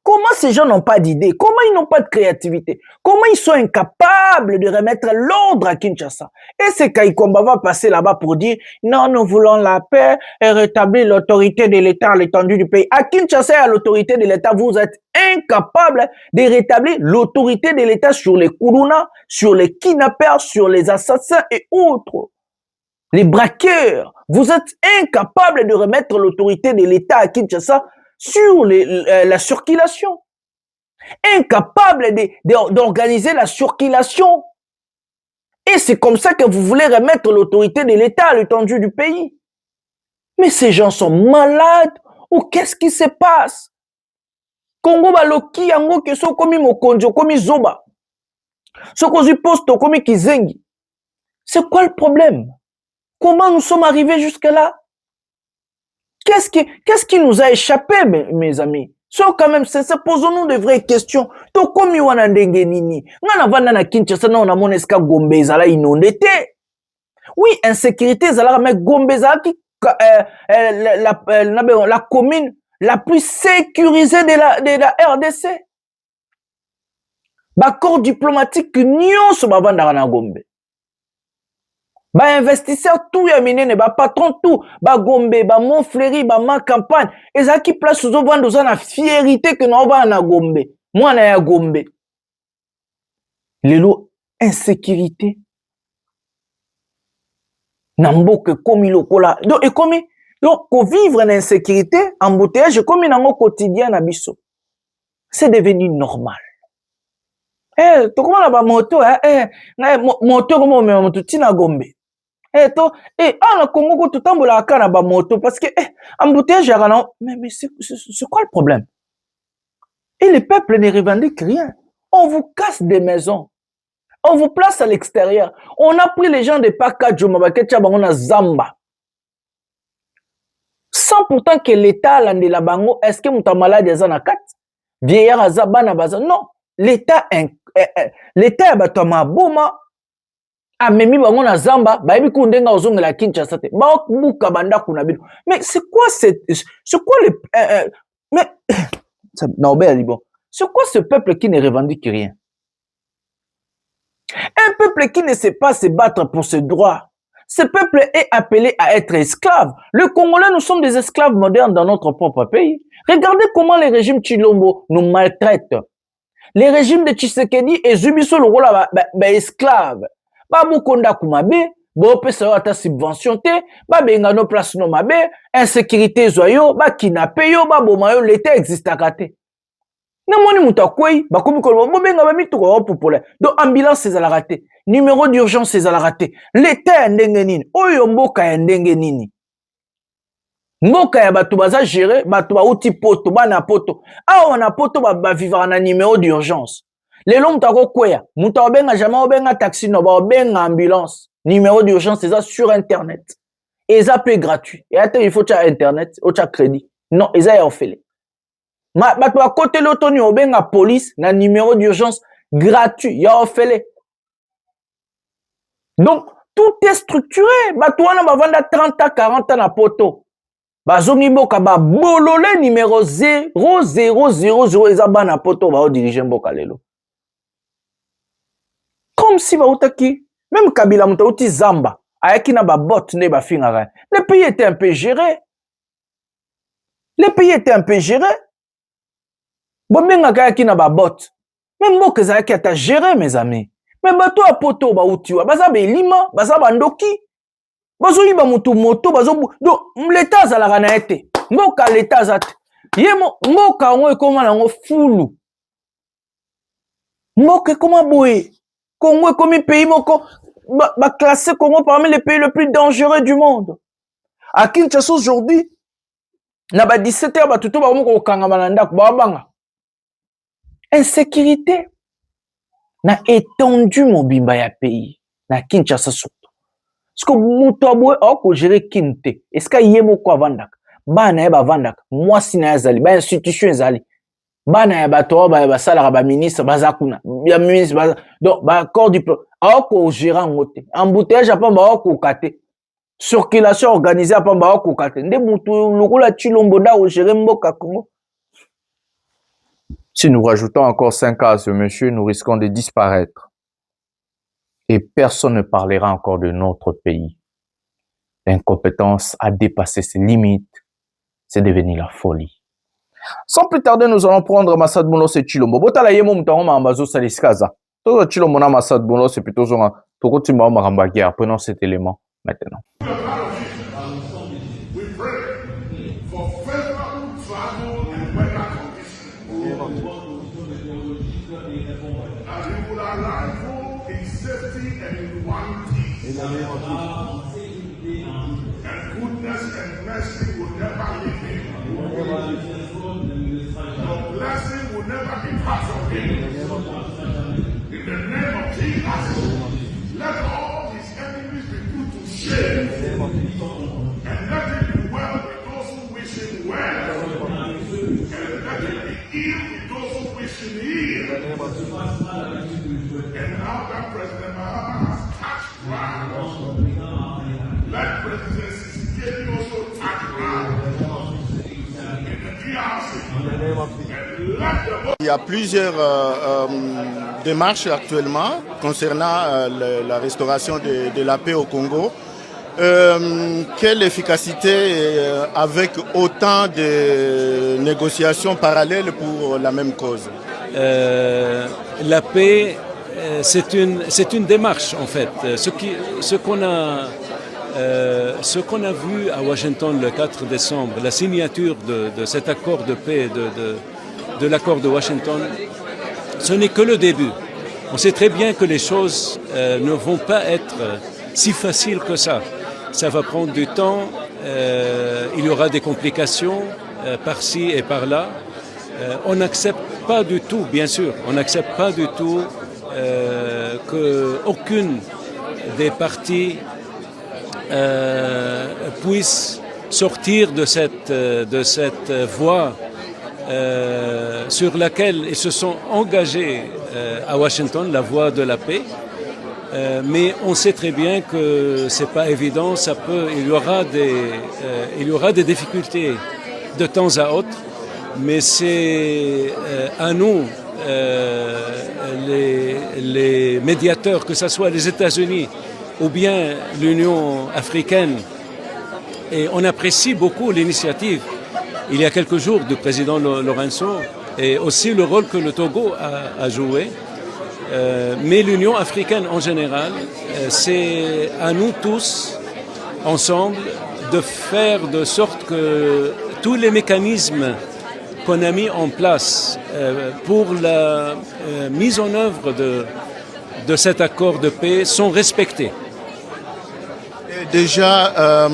Comment ces gens n'ont pas d'idée? Comment ils n'ont pas de créativité? Comment ils sont incapables de remettre l'ordre à Kinshasa? Et c'est Kaikomba va passer là-bas pour dire non, nous voulons la paix et rétablir l'autorité de l'État à l'étendue du pays. À Kinshasa et à l'autorité de l'État, vous êtes incapables de rétablir l'autorité de l'État sur les Kourouna, sur les kidnappeurs, sur les assassins et autres. Les braqueurs. Vous êtes incapables de remettre l'autorité de l'État à Kinshasa sur la circulation. Incapable d'organiser la circulation. Et c'est comme ça que vous voulez remettre l'autorité de l'État à l'étendue du pays. Mais ces gens sont malades ou qu'est-ce qui se passe? Congo baloki yango ke so komi mokonjo komi zoba. So kozi posto komi kizengi. C'est quoi le problème? Comment nous sommes arrivés jusque-là? Qu'est-ce qui nous a échappé, mes amis? Quand même, posons-nous de vraies questions. To komi wana ndenge nini? Ngana vanda na Kinshasa na on eska Gombe ezala inondé. Oui, insécurité ezala mais Gombe ezala qui la commune la plus sécurisée de la RDC. Bakor diplomatique nyonso bavanda na Gombe. Ba investisseur tout ya minene, ba patron tout, ba Gombe, ba Montfleury, ba ma campagne, eza ki place zo vanda za na fierté que na va na Gombe. Moi na ya Gombe. Lelo insécurité. Namboke komi lokola. Donc et komi donc pour vivre en insécurité, embouteillage komi nango quotidien na biso. C'est devenu normal. tokomona ba moto moto comme on moto tina Gombe. Na Congo ko tutambola kana ba moto parce que embouteillage mais c'est quoi le problème? Et le peuple ne revendique rien. On vous casse des maisons. On vous place à l'extérieur. On a pris les gens de Pakadjoma Bakecha Bangona Zamba. Sans pourtant que l'État lande la bango, est-ce que mouta malade azana kat? Vieillard azabana baza. Non. L'État est batama boma. Amemi bangona Zamba. Baebi kundenga ozonga la Kinshasa te. Ba buka banda kuna bino. Mais c'est quoi le mais c'est quoi ce peuple qui ne revendique rien? Un peuple qui ne sait pas se battre pour ses droits. Ce peuple est appelé à être esclave. Le Congolais, nous sommes des esclaves modernes dans notre propre pays. Regardez comment les régimes Chilombo nous maltraitent. Les régimes de Tshisekedi et Zubiso le rôle esclaves. Babukonda kumabe, bopesa ata subvention te, benga no place no mabe, insécurité zoyo, kidnappé yo, boma yo, l'État existe à kate. Namoni mutakwei, bakomi kolbo, benga mituko populaire. Donc ambulance c'est à la raté, numéro d'urgence c'est à la raté. L'État est ndenge nini, oyo mboka ya ndenge nini. Mboka ya batu baza gérer, batu ba uti poto, bana poto. Awa na poto ba vivre na numéro d'urgence. Les longs mutako kwea, mutabenga jamais obenga taxi no ba obenga ambulance. Numéro d'urgence c'est ça sur internet. Et ça peut gratuit. Et attends, il faut tu internet, ou tu crédit. Non, et ça est offert. Bato à côté l'automne obenga police na numéro d'urgence gratuit, ya offert. Donc tout est structuré. Bato wana ba vanda 30 à 40 ans na poto. Bazongi mboka ba bolole numéro 0000 eza bana poto ba diriger mboka lelo. Comme si ba utaki même Kabila mutauti Zamba ayaki na ba bot ne ba fingara. Le pays était un peu géré. Le pays était un peu géré. Bomenga kayaki na ba bot. Même mboka ezaki ata géré mes amis. Mais bato a poto ba utiwa baza be lima, baza bandoki. Bazo yiba mutu moto bazo donc l'État azalaka na ete. Mboka l'État azate. Yemo mboka ngo ekoma nango fulu. Mboka ekoma boye. Congo est comme un pays moko ba classé Congo parmi les pays les plus dangereux du monde. À Kinshasa aujourd'hui, na ba 17h ba tuto ba moko kanga mananda ba banga. Insécurité na étendu mobimba ya pays na Kinshasa surtout. Est-ce que muto boye ko gérer kinte? Est-ce que yemo ko avandaka? Bana ya ba vandaka. Moi sina yazali ba institution ezali. Bana ya bato ba sala ba ministre bazakuna ya ministre baza donc ba corps diplôme ko gérant ngote embouteillage apa ba ko kate circulation organisée apa ba ko kate nde mutu lokola Chilombo da o gérer mboka Congo. Si nous rajoutons encore 5 cas à ce monsieur, nous risquons de disparaître et personne ne parlera encore de notre pays. L'incompétence a dépassé ses limites, c'est devenu la folie. Sans plus tarder, nous allons prendre Massad Boulos et Chilombo. Botala yemo mtango mambazo saliskaza. Todo Chilombo na Massad Boulos c'est plutôt zonga. Toko timba maramba guerre. Prenons cet élément maintenant. Blessing will never depart from him. In the name of Jesus, let all his enemies be put to shame. And let it be well with those who wish him well. And let it be ill with those who wish him ill. And now that President Mahama has touched ground, let President Tshisekedi also touch ground. Il y a plusieurs démarches actuellement concernant la restauration de la paix au Congo. Quelle efficacité avec autant de négociations parallèles pour la même cause? La paix, c'est une démarche en fait. Ce qu'on a vu à Washington le 4 décembre, la signature de cet accord de paix, de l'accord de Washington, ce n'est que le début. On sait très bien que les choses ne vont pas être si faciles que ça. Ça va prendre du temps, il y aura des complications par-ci et par-là. On n'accepte pas du tout, bien sûr, on n'accepte pas du tout qu'aucune des parties puisse sortir de cette voie sur laquelle ils se sont engagés à Washington, la voie de la paix. Mais on sait très bien que c'est pas évident, il y aura des difficultés de temps à autre, mais c'est à nous, les médiateurs, que ce soit les États-Unis ou bien l'Union africaine, et on apprécie beaucoup l'initiative il y a quelques jours du président Lorenzo et aussi le rôle que le Togo a joué. Mais l'Union africaine en général, c'est à nous tous, ensemble, de faire de sorte que tous les mécanismes qu'on a mis en place pour la mise en œuvre de cet accord de paix sont respectés. Et déjà,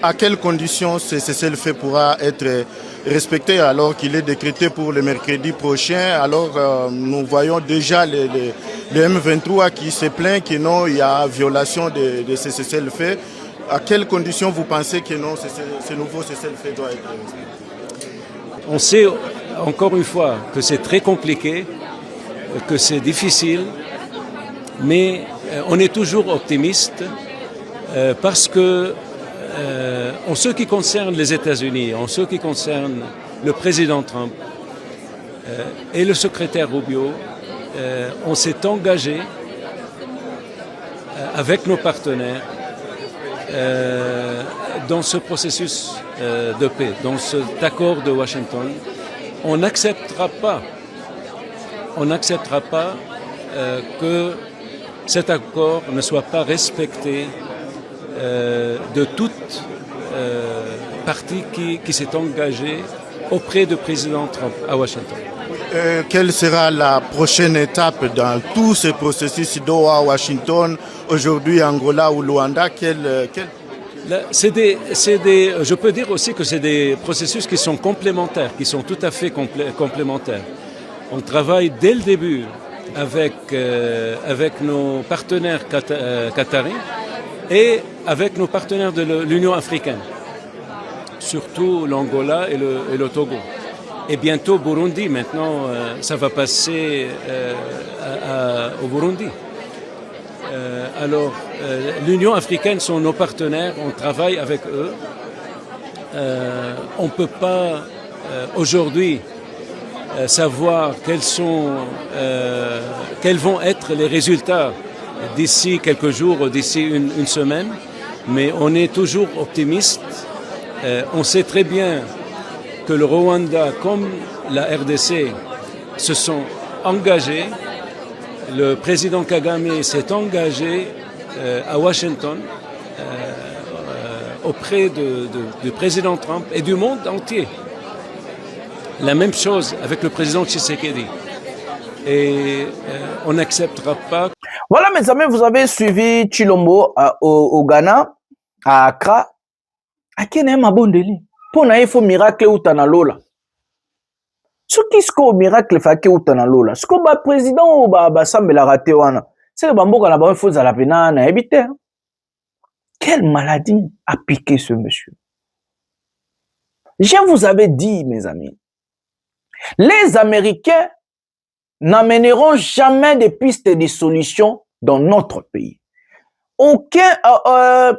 à quelles conditions ce cessez-le-feu pourra être respecté alors qu'il est décrété pour le mercredi prochain? Alors nous voyons déjà le M23 qui se plaint que non, il y a violation de ce cessez-le-feu. À quelles conditions vous pensez que non, ce nouveau cessez-le-feu doit être respecté? On sait encore une fois que c'est très compliqué, que c'est difficile, mais on est toujours optimiste parce que en ce qui concerne les États-Unis, en ce qui concerne le président Trump et le secrétaire Rubio, on s'est engagé avec nos partenaires dans ce processus de paix, dans cet accord de Washington. On n'acceptera pas que cet accord ne soit pas respecté de toute partie qui s'est engagée auprès du président Trump à Washington. Quelle sera la prochaine étape dans tout ce processus Doha, Washington, aujourd'hui Angola ou Luanda? Je peux dire aussi que c'est des processus qui sont complémentaires, qui sont tout à fait complémentaires. On travaille dès le début avec nos partenaires qataris et avec nos partenaires de l'Union africaine, surtout l'Angola et le Togo. Et bientôt Burundi, maintenant ça va passer au Burundi. Alors l'Union africaine sont nos partenaires, on travaille avec eux. On ne peut pas aujourd'hui savoir quels vont être les résultats d'ici quelques jours ou d'ici une semaine, mais on est toujours optimiste. On sait très bien que le Rwanda comme la RDC se sont engagés. Le président Kagame s'est engagé à Washington auprès du président Trump et du monde entier. La même chose avec le président Tshisekedi. Et on n'acceptera pas. Voilà, mes amis, vous avez suivi Chilombo au Ghana, à Accra. Akene mabondeli. Pour na ifo miracle ou tanalola. Ce qui est au miracle fait ou tanalola. Ce que ba président ou ba sambela raté wana. C'est ba mboka na ba faut za la pena na habité. Quelle maladie a piqué ce monsieur? Je vous avais dit, mes amis, les Américains n'amèneront jamais des pistes et des solutions dans notre pays.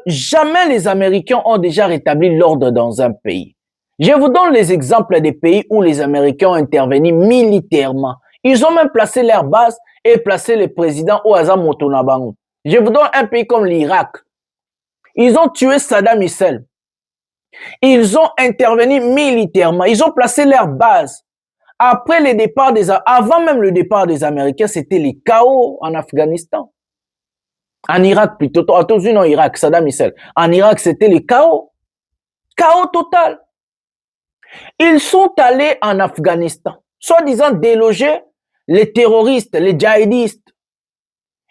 Jamais les Américains ont déjà rétabli l'ordre dans un pays. Je vous donne les exemples des pays où les Américains ont intervenu militairement. Ils ont même placé leur base et placé le président Ouazam Motonabango. Je vous donne un pays comme l'Irak. Ils ont tué Saddam Hussein. Ils ont intervenu militairement. Ils ont placé leur base. Avant même le départ des Américains, c'était le chaos en Afghanistan. En Irak plutôt, en Irak, Saddam Hussein. En Irak, c'était le chaos. Chaos total. Ils sont allés en Afghanistan, soi-disant déloger les terroristes, les djihadistes.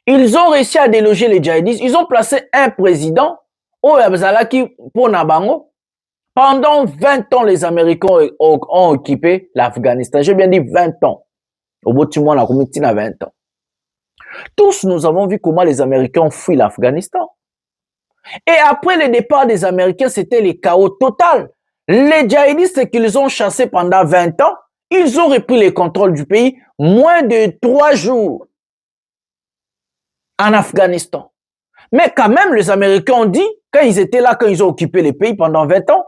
Ils ont réussi à déloger les djihadistes. Ils ont placé un président, pendant 20 ans, les Américains ont occupé l'Afghanistan. J'ai bien dit 20 ans. Au bout du mois, on a commis 20 ans. Tous, nous avons vu comment les Américains ont fui l'Afghanistan. Et après le départ des Américains, c'était le chaos total. Les djihadistes qu'ils ont chassés pendant 20 ans, ils ont repris le contrôle du pays moins de 3 jours en Afghanistan. Mais quand même, les Américains ont dit, quand ils étaient là, quand ils ont occupé les pays pendant 20 ans,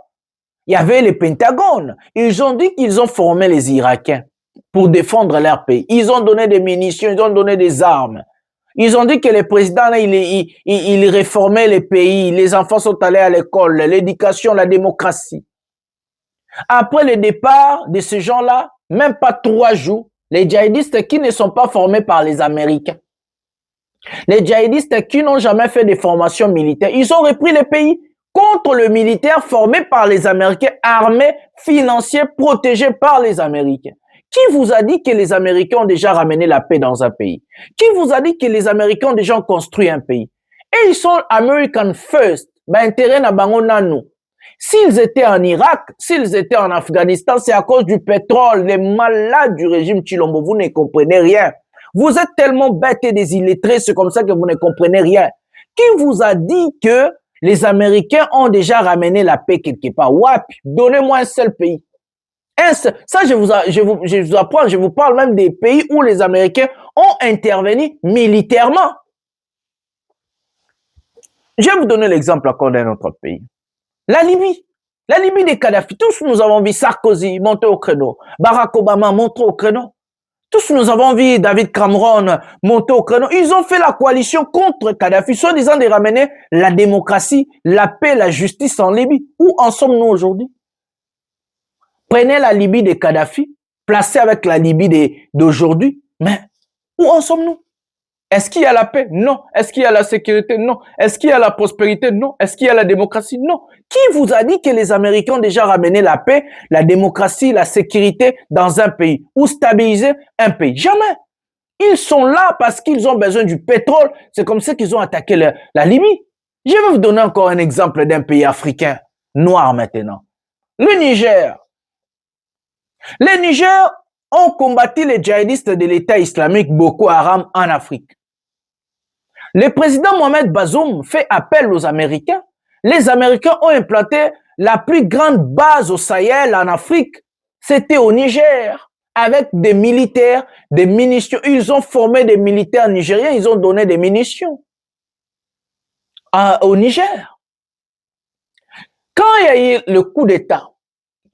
il y avait le Pentagone. Ils ont dit qu'ils ont formé les Irakiens pour défendre leur pays. Ils ont donné des munitions, ils ont donné des armes. Ils ont dit que le président, il réformait les pays, les enfants sont allés à l'école, l'éducation, la démocratie. Après le départ de ces gens-là, même pas 3 jours, les djihadistes qui ne sont pas formés par les Américains, les djihadistes qui n'ont jamais fait de formation militaire, ils ont repris le pays contre le militaire formé par les Américains, armés, financiers, protégés par les Américains. Qui vous a dit que les Américains ont déjà ramené la paix dans un pays? Qui vous a dit que les Américains ont déjà construit un pays? Et ils sont American first. Ben, intérêt na bango nanu. S'ils étaient en Irak, s'ils étaient en Afghanistan, c'est à cause du pétrole, les malades du régime Chilombo. Vous ne comprenez rien. Vous êtes tellement bêtes et désillettrés, c'est comme ça que vous ne comprenez rien. Qui vous a dit que les Américains ont déjà ramené la paix quelque part? Wap, donnez-moi un seul pays. Ça, je vous apprends, je vous parle même des pays où les Américains ont intervenu militairement. Je vais vous donner l'exemple encore d'un autre pays. La Libye. La Libye des Kadhafi. Tous nous avons vu Sarkozy monter au créneau. Barack Obama monter au créneau. Tous nous avons vu David Cameron monter au créneau. Ils ont fait la coalition contre Kadhafi, soi-disant de ramener la démocratie, la paix, la justice en Libye. Où en sommes-nous aujourd'hui? Prenez la Libye de Kadhafi, placez avec la Libye d'aujourd'hui, mais où en sommes-nous? Est-ce qu'il y a la paix? Non. Est-ce qu'il y a la sécurité? Non. Est-ce qu'il y a la prospérité? Non. Est-ce qu'il y a la démocratie? Non. Qui vous a dit que les Américains ont déjà ramené la paix, la démocratie, la sécurité dans un pays ou stabilisé un pays? Jamais. Ils sont là parce qu'ils ont besoin du pétrole. C'est comme ça qu'ils ont attaqué la Libye. Je vais vous donner encore un exemple d'un pays africain noir maintenant. Le Niger. Les Niger ont combattu les djihadistes de l'État islamique Boko Haram en Afrique. Le président Mohamed Bazoum fait appel aux Américains. Les Américains ont implanté la plus grande base au Sahel en Afrique. C'était au Niger, avec des militaires, des munitions. Ils ont formé des militaires nigériens, ils ont donné des munitions au Niger. Quand il y a eu le coup d'État,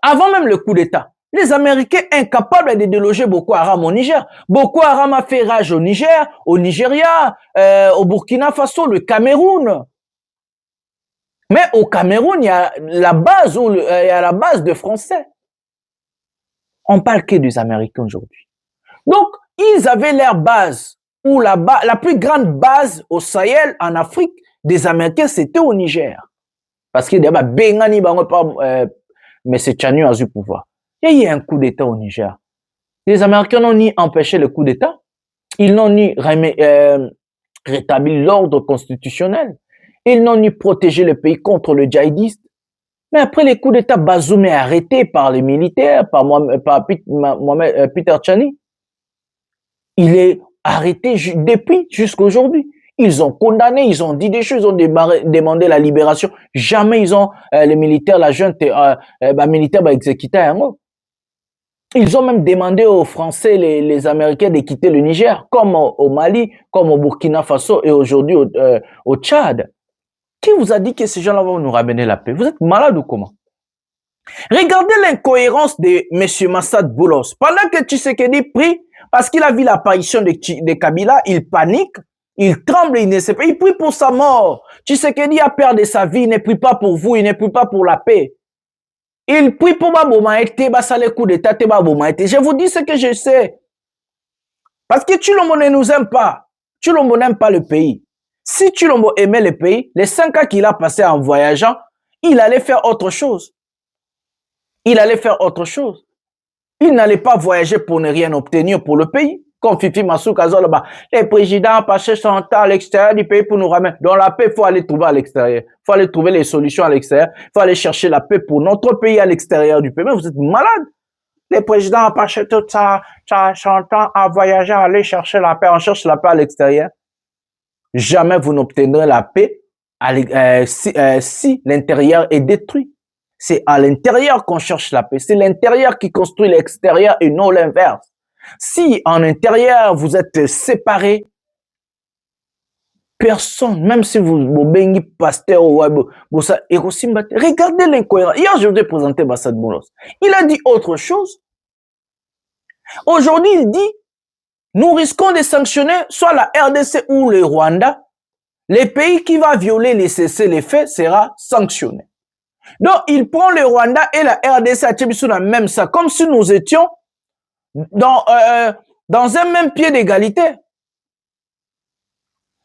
avant même le coup d'État, les Américains incapables de déloger Boko Haram au Niger. Boko Haram a fait rage au Niger, au Nigeria, au Burkina Faso, le Cameroun. Mais au Cameroun, il y a la base de Français. On parle que des Américains aujourd'hui. Donc, ils avaient leur base, ou la plus grande base au Sahel, en Afrique, des Américains, c'était au Niger. Parce qu'il y a Bengani, mais c'est Tchani a eu pouvoir. Il y a eu un coup d'État au Niger. Les Américains n'ont ni empêché le coup d'État, ils n'ont ni rétabli l'ordre constitutionnel, ils n'ont ni protégé le pays contre le djihadiste. Mais après les coups d'État, Bazoum est arrêté par les militaires, par Peter Tchani. Il est arrêté depuis jusqu'aujourd'hui. Ils ont condamné, ils ont dit des choses, ils ont demandé la libération. Jamais ils ont, les militaires, la junte, militaire, exécuté un mot. Ils ont même demandé aux Français, les Américains de quitter le Niger, comme au Mali, comme au Burkina Faso et aujourd'hui au Tchad. Qui vous a dit que ces gens-là vont nous ramener la paix? Vous êtes malade ou comment? Regardez l'incohérence de M. Massad Boulos. Pendant que Tshisekedi prie, parce qu'il a vu l'apparition de Kabila, il panique, il tremble, il ne sait pas, il prie pour sa mort. Tshisekedi a peur de sa vie, il ne prie pas pour vous, il ne prie pas pour la paix. Il prie pour Babomaïté, Basale coup d'état, Babomaïté. Je vous dis ce que je sais. Parce que Chilombo ne nous aime pas. Chilombo n'aime pas le pays. Si Chilombo aimait le pays, les 5 ans qu'il a passé en voyageant, il allait faire autre chose. Il allait faire autre chose. Il n'allait pas voyager pour ne rien obtenir pour le pays. Comme Fifi Masuka Zoloba, les présidents passent son temps à l'extérieur du pays pour nous ramener. Dans la paix, il faut aller trouver à l'extérieur. Il faut aller trouver les solutions à l'extérieur. Il faut aller chercher la paix pour notre pays à l'extérieur du pays. Mais vous êtes malade. Les présidents passent tout ça, son temps à voyager, à aller chercher la paix. On cherche la paix à l'extérieur. Jamais vous n'obtiendrez la paix si l'intérieur est détruit. C'est à l'intérieur qu'on cherche la paix. C'est l'intérieur qui construit l'extérieur et non l'inverse. Si en intérieur vous êtes séparés, personne, même si vous bengi pasteur ou regardez l'incohérence. Hier, je vous ai présenté Bassad Moulos. Il a dit autre chose. Aujourd'hui, il dit, nous risquons de sanctionner soit la RDC ou le Rwanda. Les pays qui va violer les cessez-les-feux sera sanctionné. Donc, il prend le Rwanda et la RDC à Tchébisu dans même ça, comme si nous étions dans un même pied d'égalité.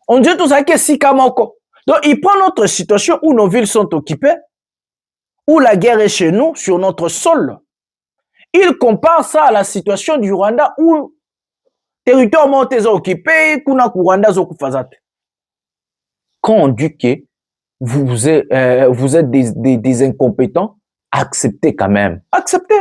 On dit tout ça que si Kamoko. Donc, il prend notre situation où nos villes sont occupées, où la guerre est chez nous, sur notre sol. Il compare ça à la situation du Rwanda où territoire monté occupé, kuna Rwanda zokufazate. Quand on dit que vous êtes des incompétents, acceptez quand même. Acceptez.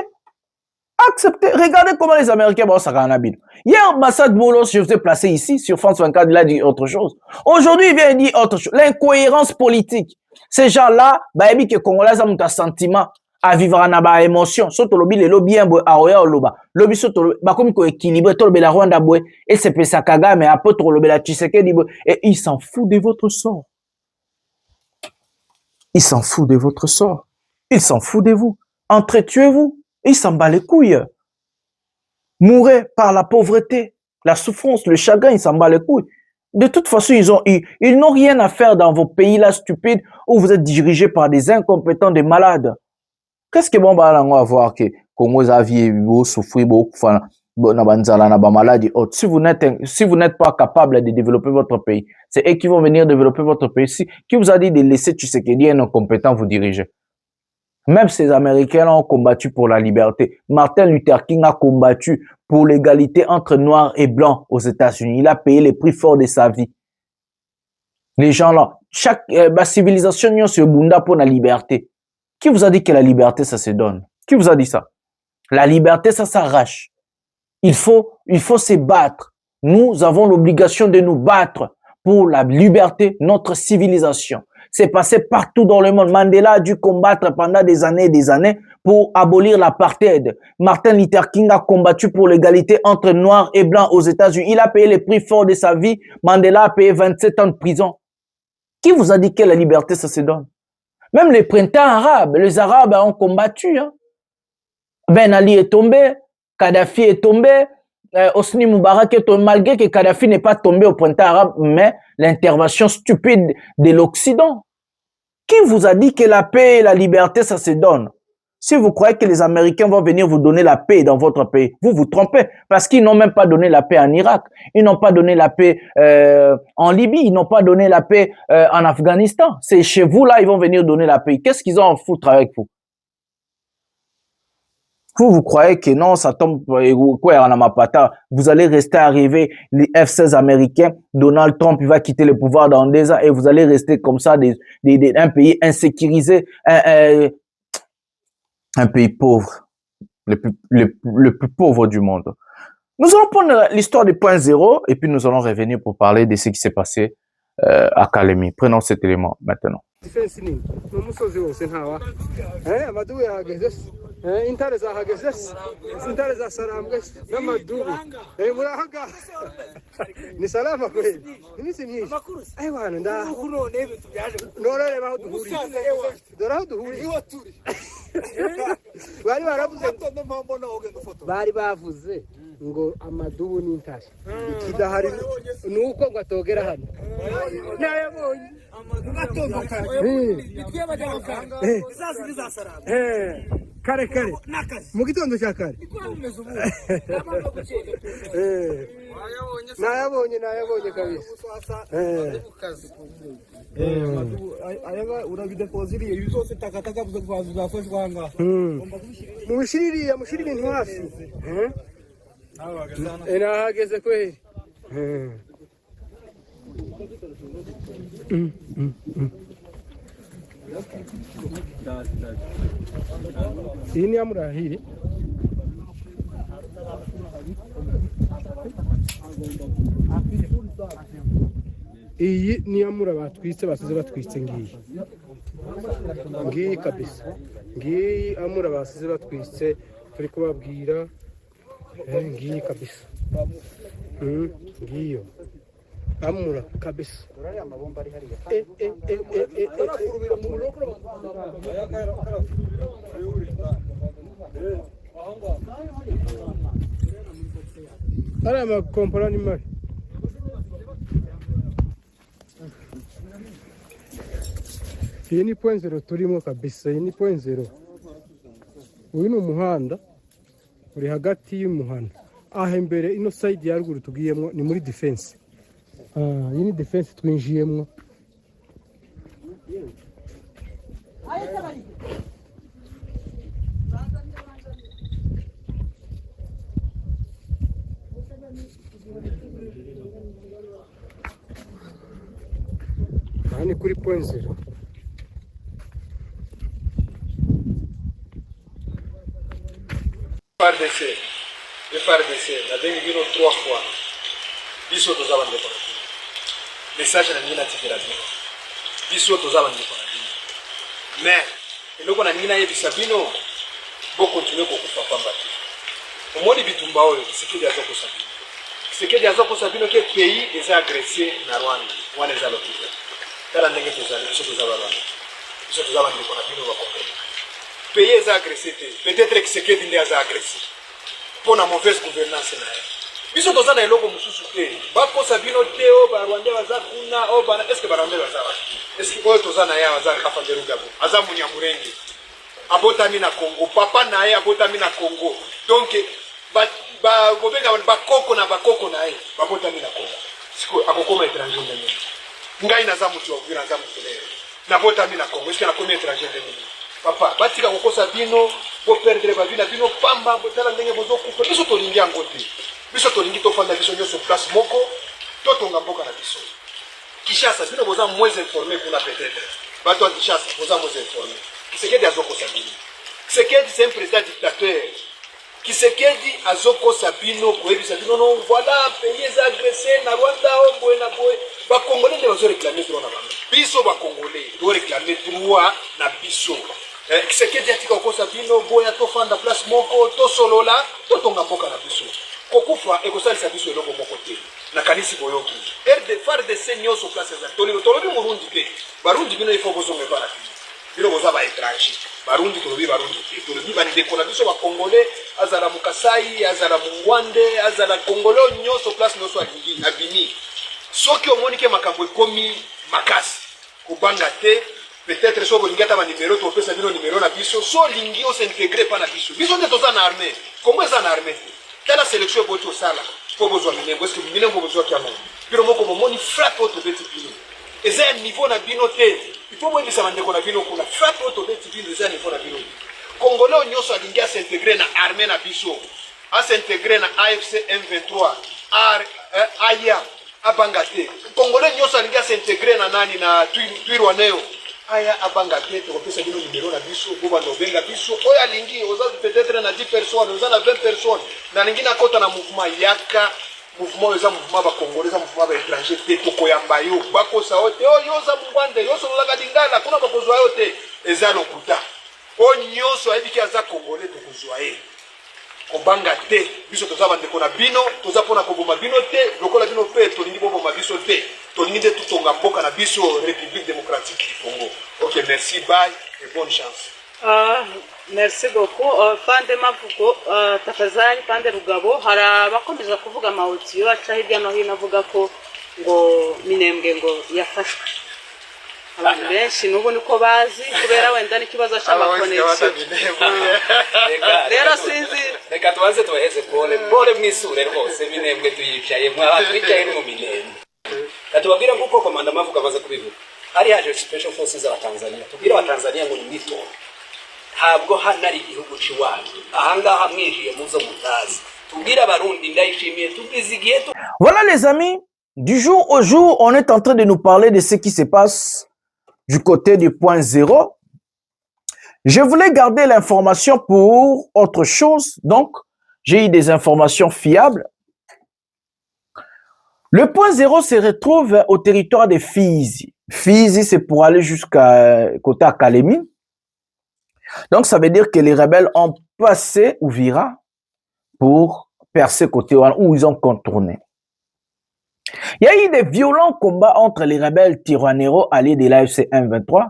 Acceptez. Regardez comment les Américains vont s'arranger. Hier, Bassad Moulos, je vous ai placé ici, sur France 24, il a dit autre chose. Aujourd'hui, il vient dire autre chose. L'incohérence politique. Ces gens-là, bah, ils disent que les Congolais ont un sentiment à vivre en aba émotion. Surtout le lobby, les lobbies, à oya loba. Lobby, surtout, bah, comme il équilibré, tout le la Rwanda, et c'est Pesa Kagame, mais après, tout le la Tshisekedi, et il s'en fout de votre sort. Il s'en fout de votre sort. Il s'en fout de vous. Entretuez-vous. Il s'en bat les couilles. Mourrez par la pauvreté, la souffrance, le chagrin, il s'en bat les couilles. De toute façon, ils n'ont rien à faire dans vos pays là stupides où vous êtes dirigés par des incompétents, des malades. Qu'est-ce que bon bah on va voir que Congo aviez souffrir beaucoup maladie. Si vous n'êtes pas capable de développer votre pays, c'est eux qui vont venir développer votre pays. Qui vous a dit de laisser Tshisekedi un incompétent vous diriger? Même ces Américains ont combattu pour la liberté. Martin Luther King a combattu pour l'égalité entre noirs et blancs aux États-Unis. Il a payé les prix forts de sa vie. Les gens là, chaque civilisation se bunda pour la liberté. Qui vous a dit que la liberté ça se donne? Qui vous a dit ça? La liberté ça s'arrache. Il faut se battre. Nous avons l'obligation de nous battre pour la liberté, notre civilisation. C'est passé partout dans le monde. Mandela a dû combattre pendant des années et des années pour abolir l'apartheid. Martin Luther King a combattu pour l'égalité entre noirs et blancs aux États-Unis. Il a payé les prix forts de sa vie. Mandela a payé 27 ans de prison. Qui vous a dit que la liberté, ça se donne? Même les printemps arabes, les Arabes ont combattu. Hein. Ben Ali est tombé, Kadhafi est tombé, Hosni Moubarak est tombé, malgré que Kadhafi n'est pas tombé au printemps arabe, mais l'intervention stupide de l'Occident. Qui vous a dit que la paix et la liberté, ça se donne? Si vous croyez que les Américains vont venir vous donner la paix dans votre pays, vous vous trompez. Parce qu'ils n'ont même pas donné la paix en Irak. Ils n'ont pas donné la paix en Libye. Ils n'ont pas donné la paix en Afghanistan. C'est chez vous, là, ils vont venir donner la paix. Qu'est-ce qu'ils ont à foutre avec vous? Vous croyez que non, ça tombe, vous allez rester arrivé, les F-16 américains, Donald Trump, il va quitter le pouvoir dans 2 ans et vous allez rester comme ça, un pays insécurisé, un pays pauvre, le plus pauvre du monde. Nous allons prendre l'histoire du point zéro et puis nous allons revenir pour parler de ce qui s'est passé à Kalemi. Prenons cet élément maintenant. intare zahageze intare za sarambwe n'amadubu murahaga ni salama kweli iminsi myinshi ai bana nda none baho duhuri doraho duhuri bari baravuze bari bavuze ngo amadubu n'intare ikidahari nuko ngo atogera hano nayabonye kare kare mu gitondo cya kare nayabonye kabisa ayaba urabidepoziriye yuzose takataka zafashwa hanga mushiririye mushiririye ntwafi Nahageze kweli. Iyi ni amurahiri. Iyi ni amura batwitse basize batwitse ngiyi. Ngiyi kabisa. Ngiyi amura basize batwitse turi kubabwira. Ngiyi kabisa. Ngiyo. Amura kabisa. Ara makompara ni mari. Iyi ni point zero turimo kabisa, iyi ni point zero. Uyu ni umuhanda uri hagati y'umuhanda. Aha imbere ino side ya ruguru tugiyemo ni muri defense. Iyi ni defense twinjiyemo. Aha ni kuri point zero. FRDC, na dengi bino 3 fois. Biso tozaba ndeko na bino. Message na nina tikela bino. Biso tozaba ndeko na bino. Mais, eloko na nina yebisa bino, bo continue kokufa pamba te. Omoni bitumba oyo, Tshisekedi azoko sabino. Tshisekedi azoko sabino ke pays eza agressé na Rwanda. Wana eza lopita. Tala ndenge tozali, biso tozaba Rwanda. Biso tozaba ndeko na bino bakopela. Pays eza agressé te. Peut-être que Tshisekedi nde aza agressé. Pour la mauvaise gouvernance. Biso toza na eloko mususu te. Bakosa bino te o ba Rwanda baza kuna o bana est-ce que ba Rwanda baza ba? Est-ce que oyo toza na ya baza kafandero gabo? Aza munyamurenge. Abotami na Congo. Papa na ye abotami na Congo. Donc ba gobeka ba koko na ye babotami na Congo. Siko akokoma étranger ndenge. Ngai naza mutu wa vira naza mutu leo. Na botami na Congo. Est-ce que na komi étranger ndenge? Papa, batika kokosa bino, bo perdre ba vina bino pamba, botala ndenge bozo kufa. Biso tolingi yango te. Biso tolingi tofanda biso nyoso place moko, totonga mboka na biso. Kishasa, bino boza moins informé kuna peut-être. Bato à Kishasa, boza moins informé. Tshisekedi azoko sabino. Tshisekedi c'est un président dictateur. Tshisekedi azoko sabino koyebisa bino non voilà pays est agressé na Rwanda o boy na boy. Ba Congolais ne bazo réclamer droit na bango. Biso ba Congolais doit réclamer droit na biso. Tshisekedi atika kokosa bino boya tofanda place moko to solola to tonga mboka na biso. Kokufa ekosalisa biso eloko moko te. Na kanisi boyoki. FARDC nyonso place za tolobi Burundi te. Barundi bino ifo bozonga para. Bino boza ba étranger. Barundi tolobi Barundi te. Tolobi ba ndeko na biso ba Congolais azala mukasai, azala mungwande, azala Congolais nyonso place nyonso alingi abimi. Soki omonike makambo ekomi makasi. Kubanga te peut-être so bolingata ba numéro to pesa bino numéro na biso so lingi o s'intégrer pa na biso. Biso nde toza na armée. Comment ça na armée? Tala sélection boto sala. Po besoin minengo est-ce que minengo besoin kiamo? Bino moko momoni frappe auto beti bino. Eza niveau na bino te. Il faut moi bisa mandeko na bino kuna frappe auto beti bino eza niveau na bino. Congolais nyonso alingi a s'intégrer na armée na biso. A s'intégrer na AFC M23. Aya abangate. Congolais nyonso alingi a s'intégrer na nani na Twirwaneyo. Aya abangate to kopesa bino numéro na biso boba no benga biso oya lingi oza peut-être na 10 personnes oza na 20 personnes na lingi na kota na mouvement yaka mouvement eza mouvement ba Congolais eza mouvement ba étranger te to koyamba yo bakosa ote oyo oza mungwande yo so la lingala kuna bakozwa yo te eza lokuta o nyonso ayibiki aza Congolais to kozwa ye kobanga te biso toza bandeko na bino toza pona koboma bino te lokola bino pe tolingi boboma biso te tolingi nde tutonga mboka na biso République démocratique du Congo. Ok, merci, bye et bonne chance. Merci beaucoup. Fande Mavugo, tafadhali Fande Rugabo, harabakomeza kuvuga amaudio aca hirya no hino avuga ko ngo Minembwe ngo yafashwe. Abantu benshi nubu niko bazi kubera wenda n'ikibazo cy'amakonexio. Rero sinzi reka tubanze tubaheze pole mwisure rwose Minembwe tuyicaye twicaye mu Minembwe. Katubabwira nguko komanda Mavugo amaze kubivuga. Hari haje special forces za Tanzania. Tubwira wa Tanzania ngo nimito. Ntabwo hanari igihugu ciwanyu. Ahangaha mwijiye muzo mutazi. Voilà les amis, du jour au jour, on est en train de nous parler de ce qui se passe du côté du point zéro. Je voulais garder l'information pour autre chose, donc j'ai eu des informations fiables. Le point zéro se retrouve au territoire de Fizi. Fizi, c'est pour aller jusqu'à côté à Kalemi. Donc ça veut dire que les rebelles ont passé Uvira pour percer côté où ils ont contourné. Il y a eu des violents combats entre les rebelles Tirwanero alliés de l'AFC M23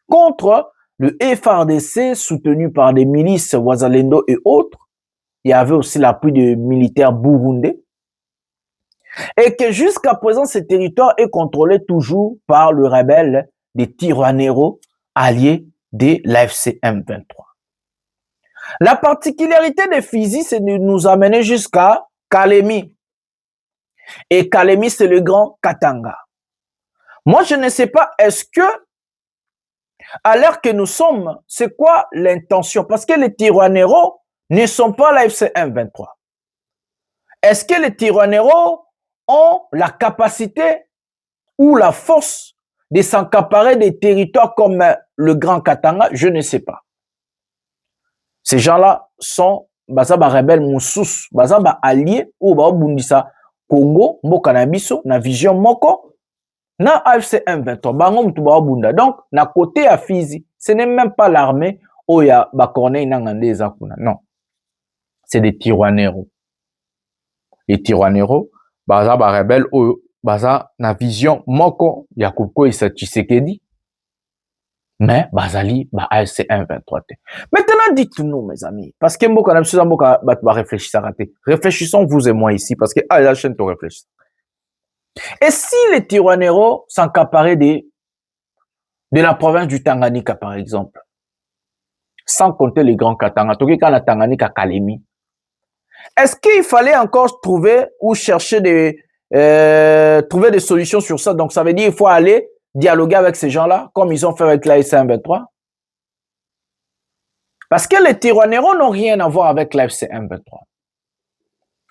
contre le FARDC soutenu par des milices Wazalendo et autres. Il y avait aussi l'appui des militaires burundais. Et que jusqu'à présent, ce territoire est contrôlé toujours par le rebelle des Tirwanero alliés de l'AFC M23. La particularité de Fizi, c'est de nous amener jusqu'à Kalemi. Et Kalemi, c'est le grand Katanga. Moi, je ne sais pas, est-ce que, à l'heure que nous sommes, c'est quoi l'intention? Parce que les Tirwanero ne sont pas l'AFC M23. Est-ce que les Tirwanero ont la capacité ou la force de s'accaparer des territoires comme le Grand Katanga? Je ne sais pas. Ces gens-là sont bazaba rebelles moussous, bazaba alliés ou bundisa Congo, mboka na biso, na vision moko, na AFC M23, bango mutu bunda. Donc, na côté à Fizi, ce n'est même pas l'armée oya bakorne inangande ezakuna. Non. C'est des Tirwanero. Les Tirwanero, bazaba rebelles ou baza na vision moko ya kuko isa Tshisekedi. Mais bazali ba AFC M23. Maintenant dites-nous mes amis, parce que mboka na biso mboka ba réfléchissons raté. Réfléchissons vous et moi ici parce que la chaîne te réfléchit. Et si les Tirwanero s'encaparaient de la province du Tanganyika par exemple, sans compter les grands Katanga, toki kana Tanganyika Kalemi, est-ce qu'il fallait encore trouver ou chercher trouver des solutions sur ça? Donc ça veut dire qu'il faut aller dialoguer avec ces gens-là, comme ils ont fait avec l'AFC M23. Parce que les Tirwanero n'ont rien à voir avec l'AFC M23.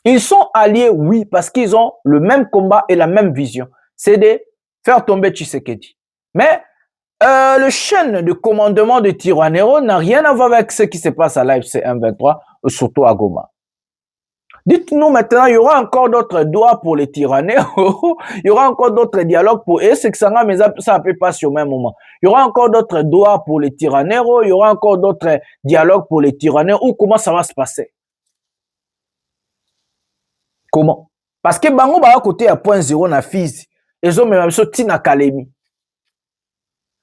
Ils sont alliés, oui, parce qu'ils ont le même combat et la même vision. C'est de faire tomber Tshisekedi. Mais le chaîne de commandement de Tirwanero n'a rien à voir avec ce qui se passe à l'AFC M23, surtout à Goma. Dites-nous maintenant, il y aura encore d'autres doigts pour les Tirwanero, il y aura encore d'autres dialogues pour eux, c'est que ça ne peut pas au même moment. Il y aura encore d'autres doigts pour les Tirwanero, il y aura encore d'autres dialogues pour les Tirwanero, ou comment ça va se passer? Comment? Parce que Bango va à côté à point zéro na Fizi, ils ont même sorti na Kalemi.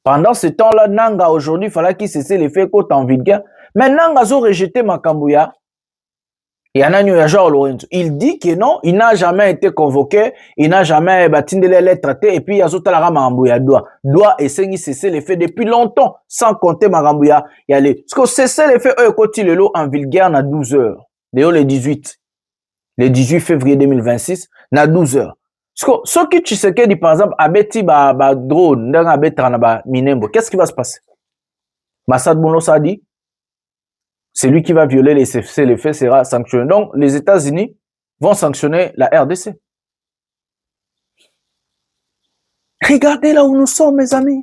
Pendant ce temps-là, Nanga aujourd'hui, il fallait qu'il cesse les faits côte en vide. Mais Nanga a rejeté Makambouya. Il y en a un genre Lorenzo. Il dit que non, il n'a jamais été convoqué, il n'a jamais bâti de les traités, et puis il y a tout à la Magambouya doit essayer de cesser les faits depuis longtemps, sans compter Magambouya. Il y a les, parce que cesser les faits, quand il est là en Vulgaire, à 12 heures. Le 18 février 2026, à 12 heures. Parce que ce qui tu sais que, par exemple, abeti ba drone, dans abetana minembo, qu'est-ce qui va se passer? Massad Bounos a dit, c'est lui qui va violer les faits sera sanctionné. Donc, les États-Unis vont sanctionner la RDC. Regardez là où nous sommes, mes amis.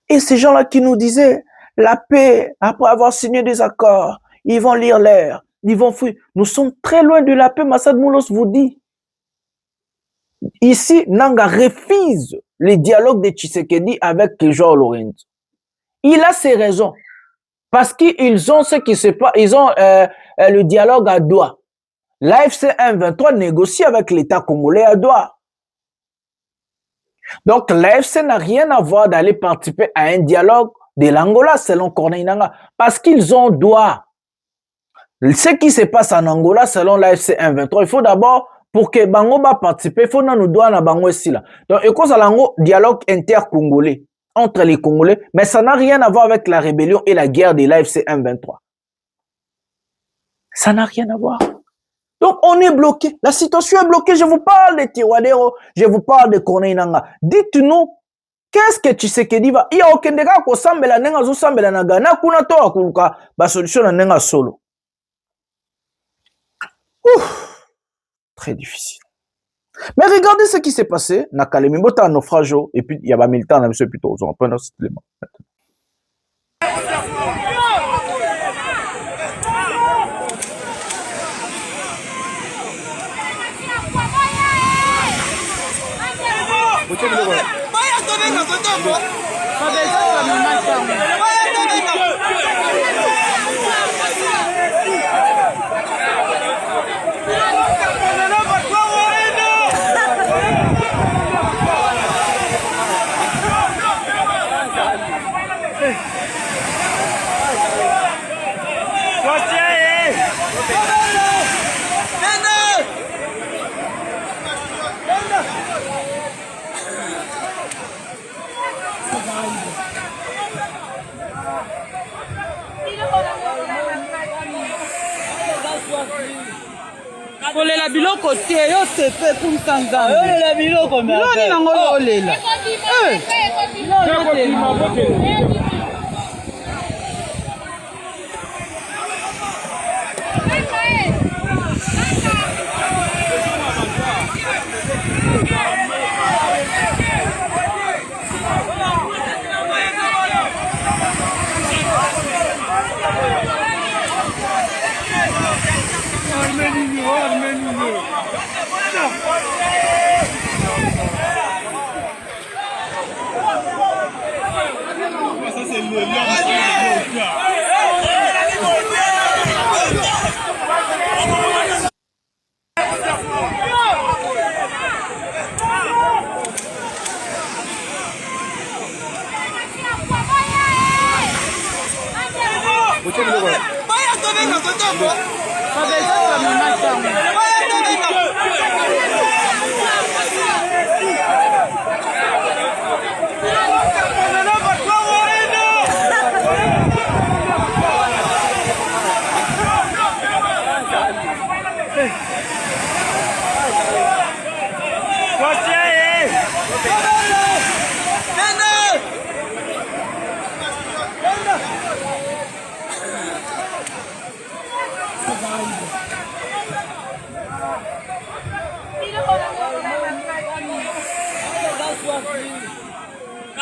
Et ces gens-là qui nous disaient, la paix, après avoir signé des accords, ils vont lire l'air, ils vont fuir. Nous sommes très loin de la paix, Massad Moulos vous dit. Ici, Nanga refuse les dialogues de Tshisekedi avec Jean Lorenzo. Il a ses raisons. Parce qu'ils ont ce qui se passe, ils ont le dialogue à Doha. L'AFC M23 négocie avec l'État congolais à Doha. Donc l'AFC n'a rien à voir d'aller participer à un dialogue de l'Angola selon Corneille Nangaa. Parce qu'ils ont Doha. Ce qui se passe en Angola selon l'AFC M23, il faut d'abord, pour que Bango va participer, il faut nous doit na Bango ici là. Donc il y a un dialogue inter-congolais entre les Congolais, mais ça n'a rien à voir avec la rébellion et la guerre de l'AFC M23. Ça n'a rien à voir. Donc, on est bloqué. La situation est bloquée. Je vous parle de Tirwanero, je vous parle de Corneille Nangaa. Dites-nous, qu'est-ce que Tshisekedi va? Il y a aucun dégât qu'on semble la nenga zo semble la naga. Na kuna to akuluka ba solution na nenga solo. Ouf, très difficile. Mais regardez ce qui s'est passé. Na Kalemi Bota naufrage et puis il y a pas militant na monsieur plutôt on prend cet élément. kolela biloko te yo sepe kumisa nzambe olela biloko biloni nango olela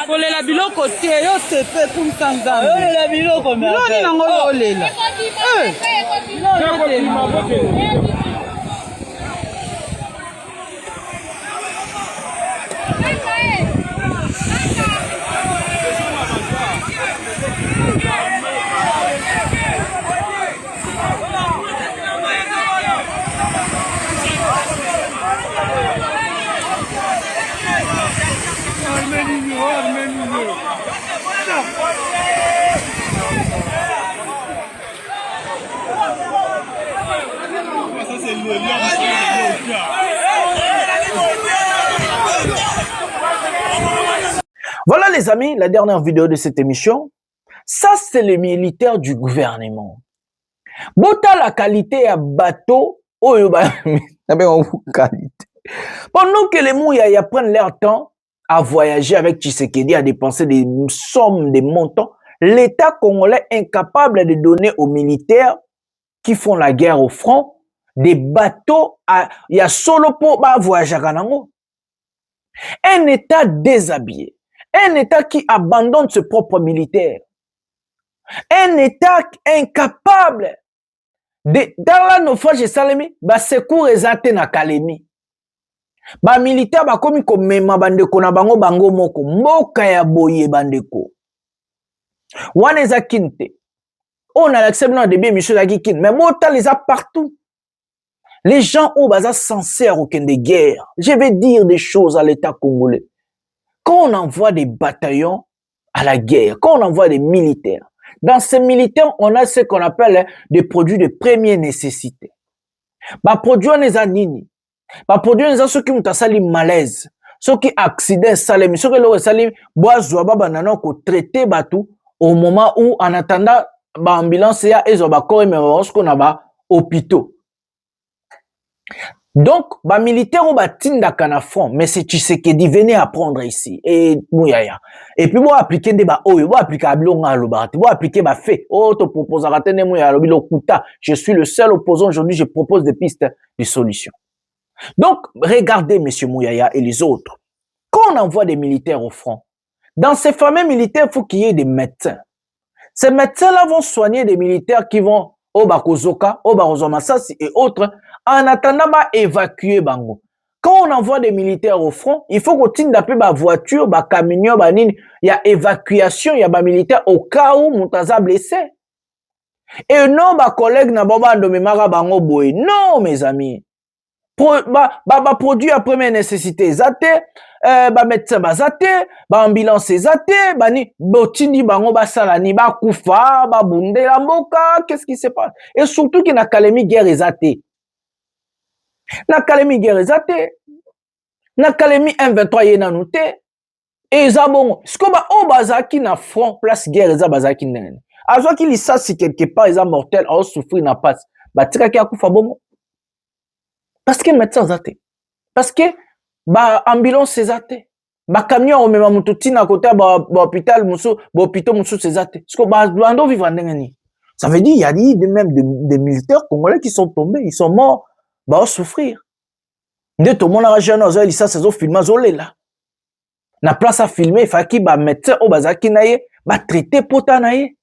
kolela biloko te yo sepe kumisa nzambe olela biloko biloni nango olela Voilà les amis, la dernière vidéo de cette émission. Ça, c'est les militaires du gouvernement. Bota la qualité à bateau, qualité. Pendant que les Mouyaya prennent leur temps à voyager avec Tshisekedi, à dépenser des sommes, des montants, l'État congolais est incapable de donner aux militaires qui font la guerre au front des bateaux, il y a solo pour voyager à Kanango. Un État déshabillé. Un État qui abandonne ses propres militaires. Un État incapable de, dans la naufrage Salemi, secours ezate na Kalemi. Militaire komi ko mema bandeko na bango bango moko, mboka ya boye bandeko. Waneza kinte. On a l'accepté dans début monsieur la kin, mais mota les a partout. Les gens ont baza sincères aucun de guerre. Je vais dire des choses à l'État congolais. Quand on envoie des bataillons à la guerre, quand on envoie des militaires, dans ces militaires, on a ce qu'on appelle des produits de première nécessité. Produits les anini. Produits les ceux qui ont sali malaise, ceux qui accident salem, ceux qui l'ont sali boisou banana ko traiter batou au moment où en attendant ambulance ya ezo ba corps mais ce qu'on a ba hôpitaux. Donc, ba militaire ou ba tindaka na front, mais c'est Tshisekedi venez apprendre ici et Mouyaya. Et puis bon appliquer des ba oyo, bon appliquer abilonga alobati, bon appliquer ba fait. Oh te propose ratene Mouyaya lobilo kuta. Je suis le seul opposant aujourd'hui, je propose des pistes de solutions. Donc, regardez monsieur Mouyaya et les autres. Quand on envoie des militaires au front, dans ces fameux militaires, il faut qu'il y ait des médecins. Ces médecins-là vont soigner des militaires qui vont au Bakozoka, au Barozomasasi et autres, en attendant d'évacuer Bango. Quand on envoie des militaires au front, il faut qu'on tire d'après ma voiture, ma camion, il y a évacuation, il y a des militaires au cas où Moutaza blessé. Et non, ma collègue n'a pas de mémoire Bango Boy. Non, mes amis. Produit à première nécessité, zate, médecin bazate, ambulance zate, ni botini bango basalani ba kufa, ba bunde la mboka, qu'est-ce qui se passe? Et surtout qu'il n'a calemi guerre zate. Na calemi guerre zate. Na calemi M23 yena noté. Et zabon, ce que ba o bazaki na front place guerre za bazaki nene. Azo ki lisa si quelque part ils mortel a souffrir na passe. Ba tika ki akufa bomo. Parce que médecin zate. Parce que ba ambulance zate. Ba camion o mema mututi na côté ba hôpital musu, ba hôpital musu zate. Parce que ba bando vivant ndengani. Ça veut dire il y a même des militaires congolais qui sont tombés, ils sont morts, ba souffrir. Nde to mona jeune ozo lisa sazo filma zolé là. Na place à filmer faki ba médecin o bazaki naye, ba traiter pota naye.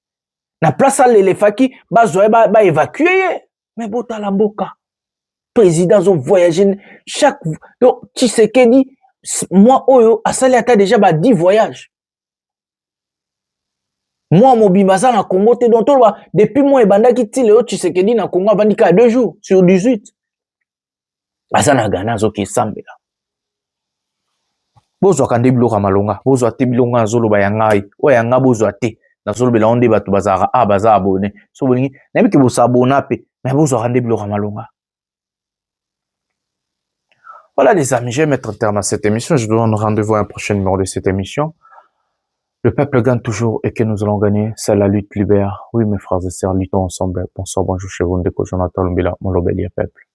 Na place à lele faki ba zoé ba évacuer. Mais bota la mboka. Présidents ont voyagé chaque donc Tshisekedi moi oyo asali ata déjà 10 voyages. Moi mobimaza na Congo te donc depuis moi ebanda ki tile o Tshisekedi na Congo avandika 2 jours sur 18. Asana Ghana zo ki sambela. Bozo kande biloko malonga, bozo ate bilonga zolo ba yangai, o yanga bozo ate. Na zolo bela onde batu bazara baza abonné. So bolingi na biki bo s'abonner pe, mais bozo kande biloko malonga. Voilà les amis, je vais mettre un terme à cette émission. Je vous donne rendez-vous à un prochain numéro de cette émission. Le peuple gagne toujours et que nous allons gagner. C'est la lutte libère. Oui mes frères et sœurs, luttons ensemble. Bonsoir, bonjour chez vous, Ndeko Jonathan Lumbila, mon lobélia peuple.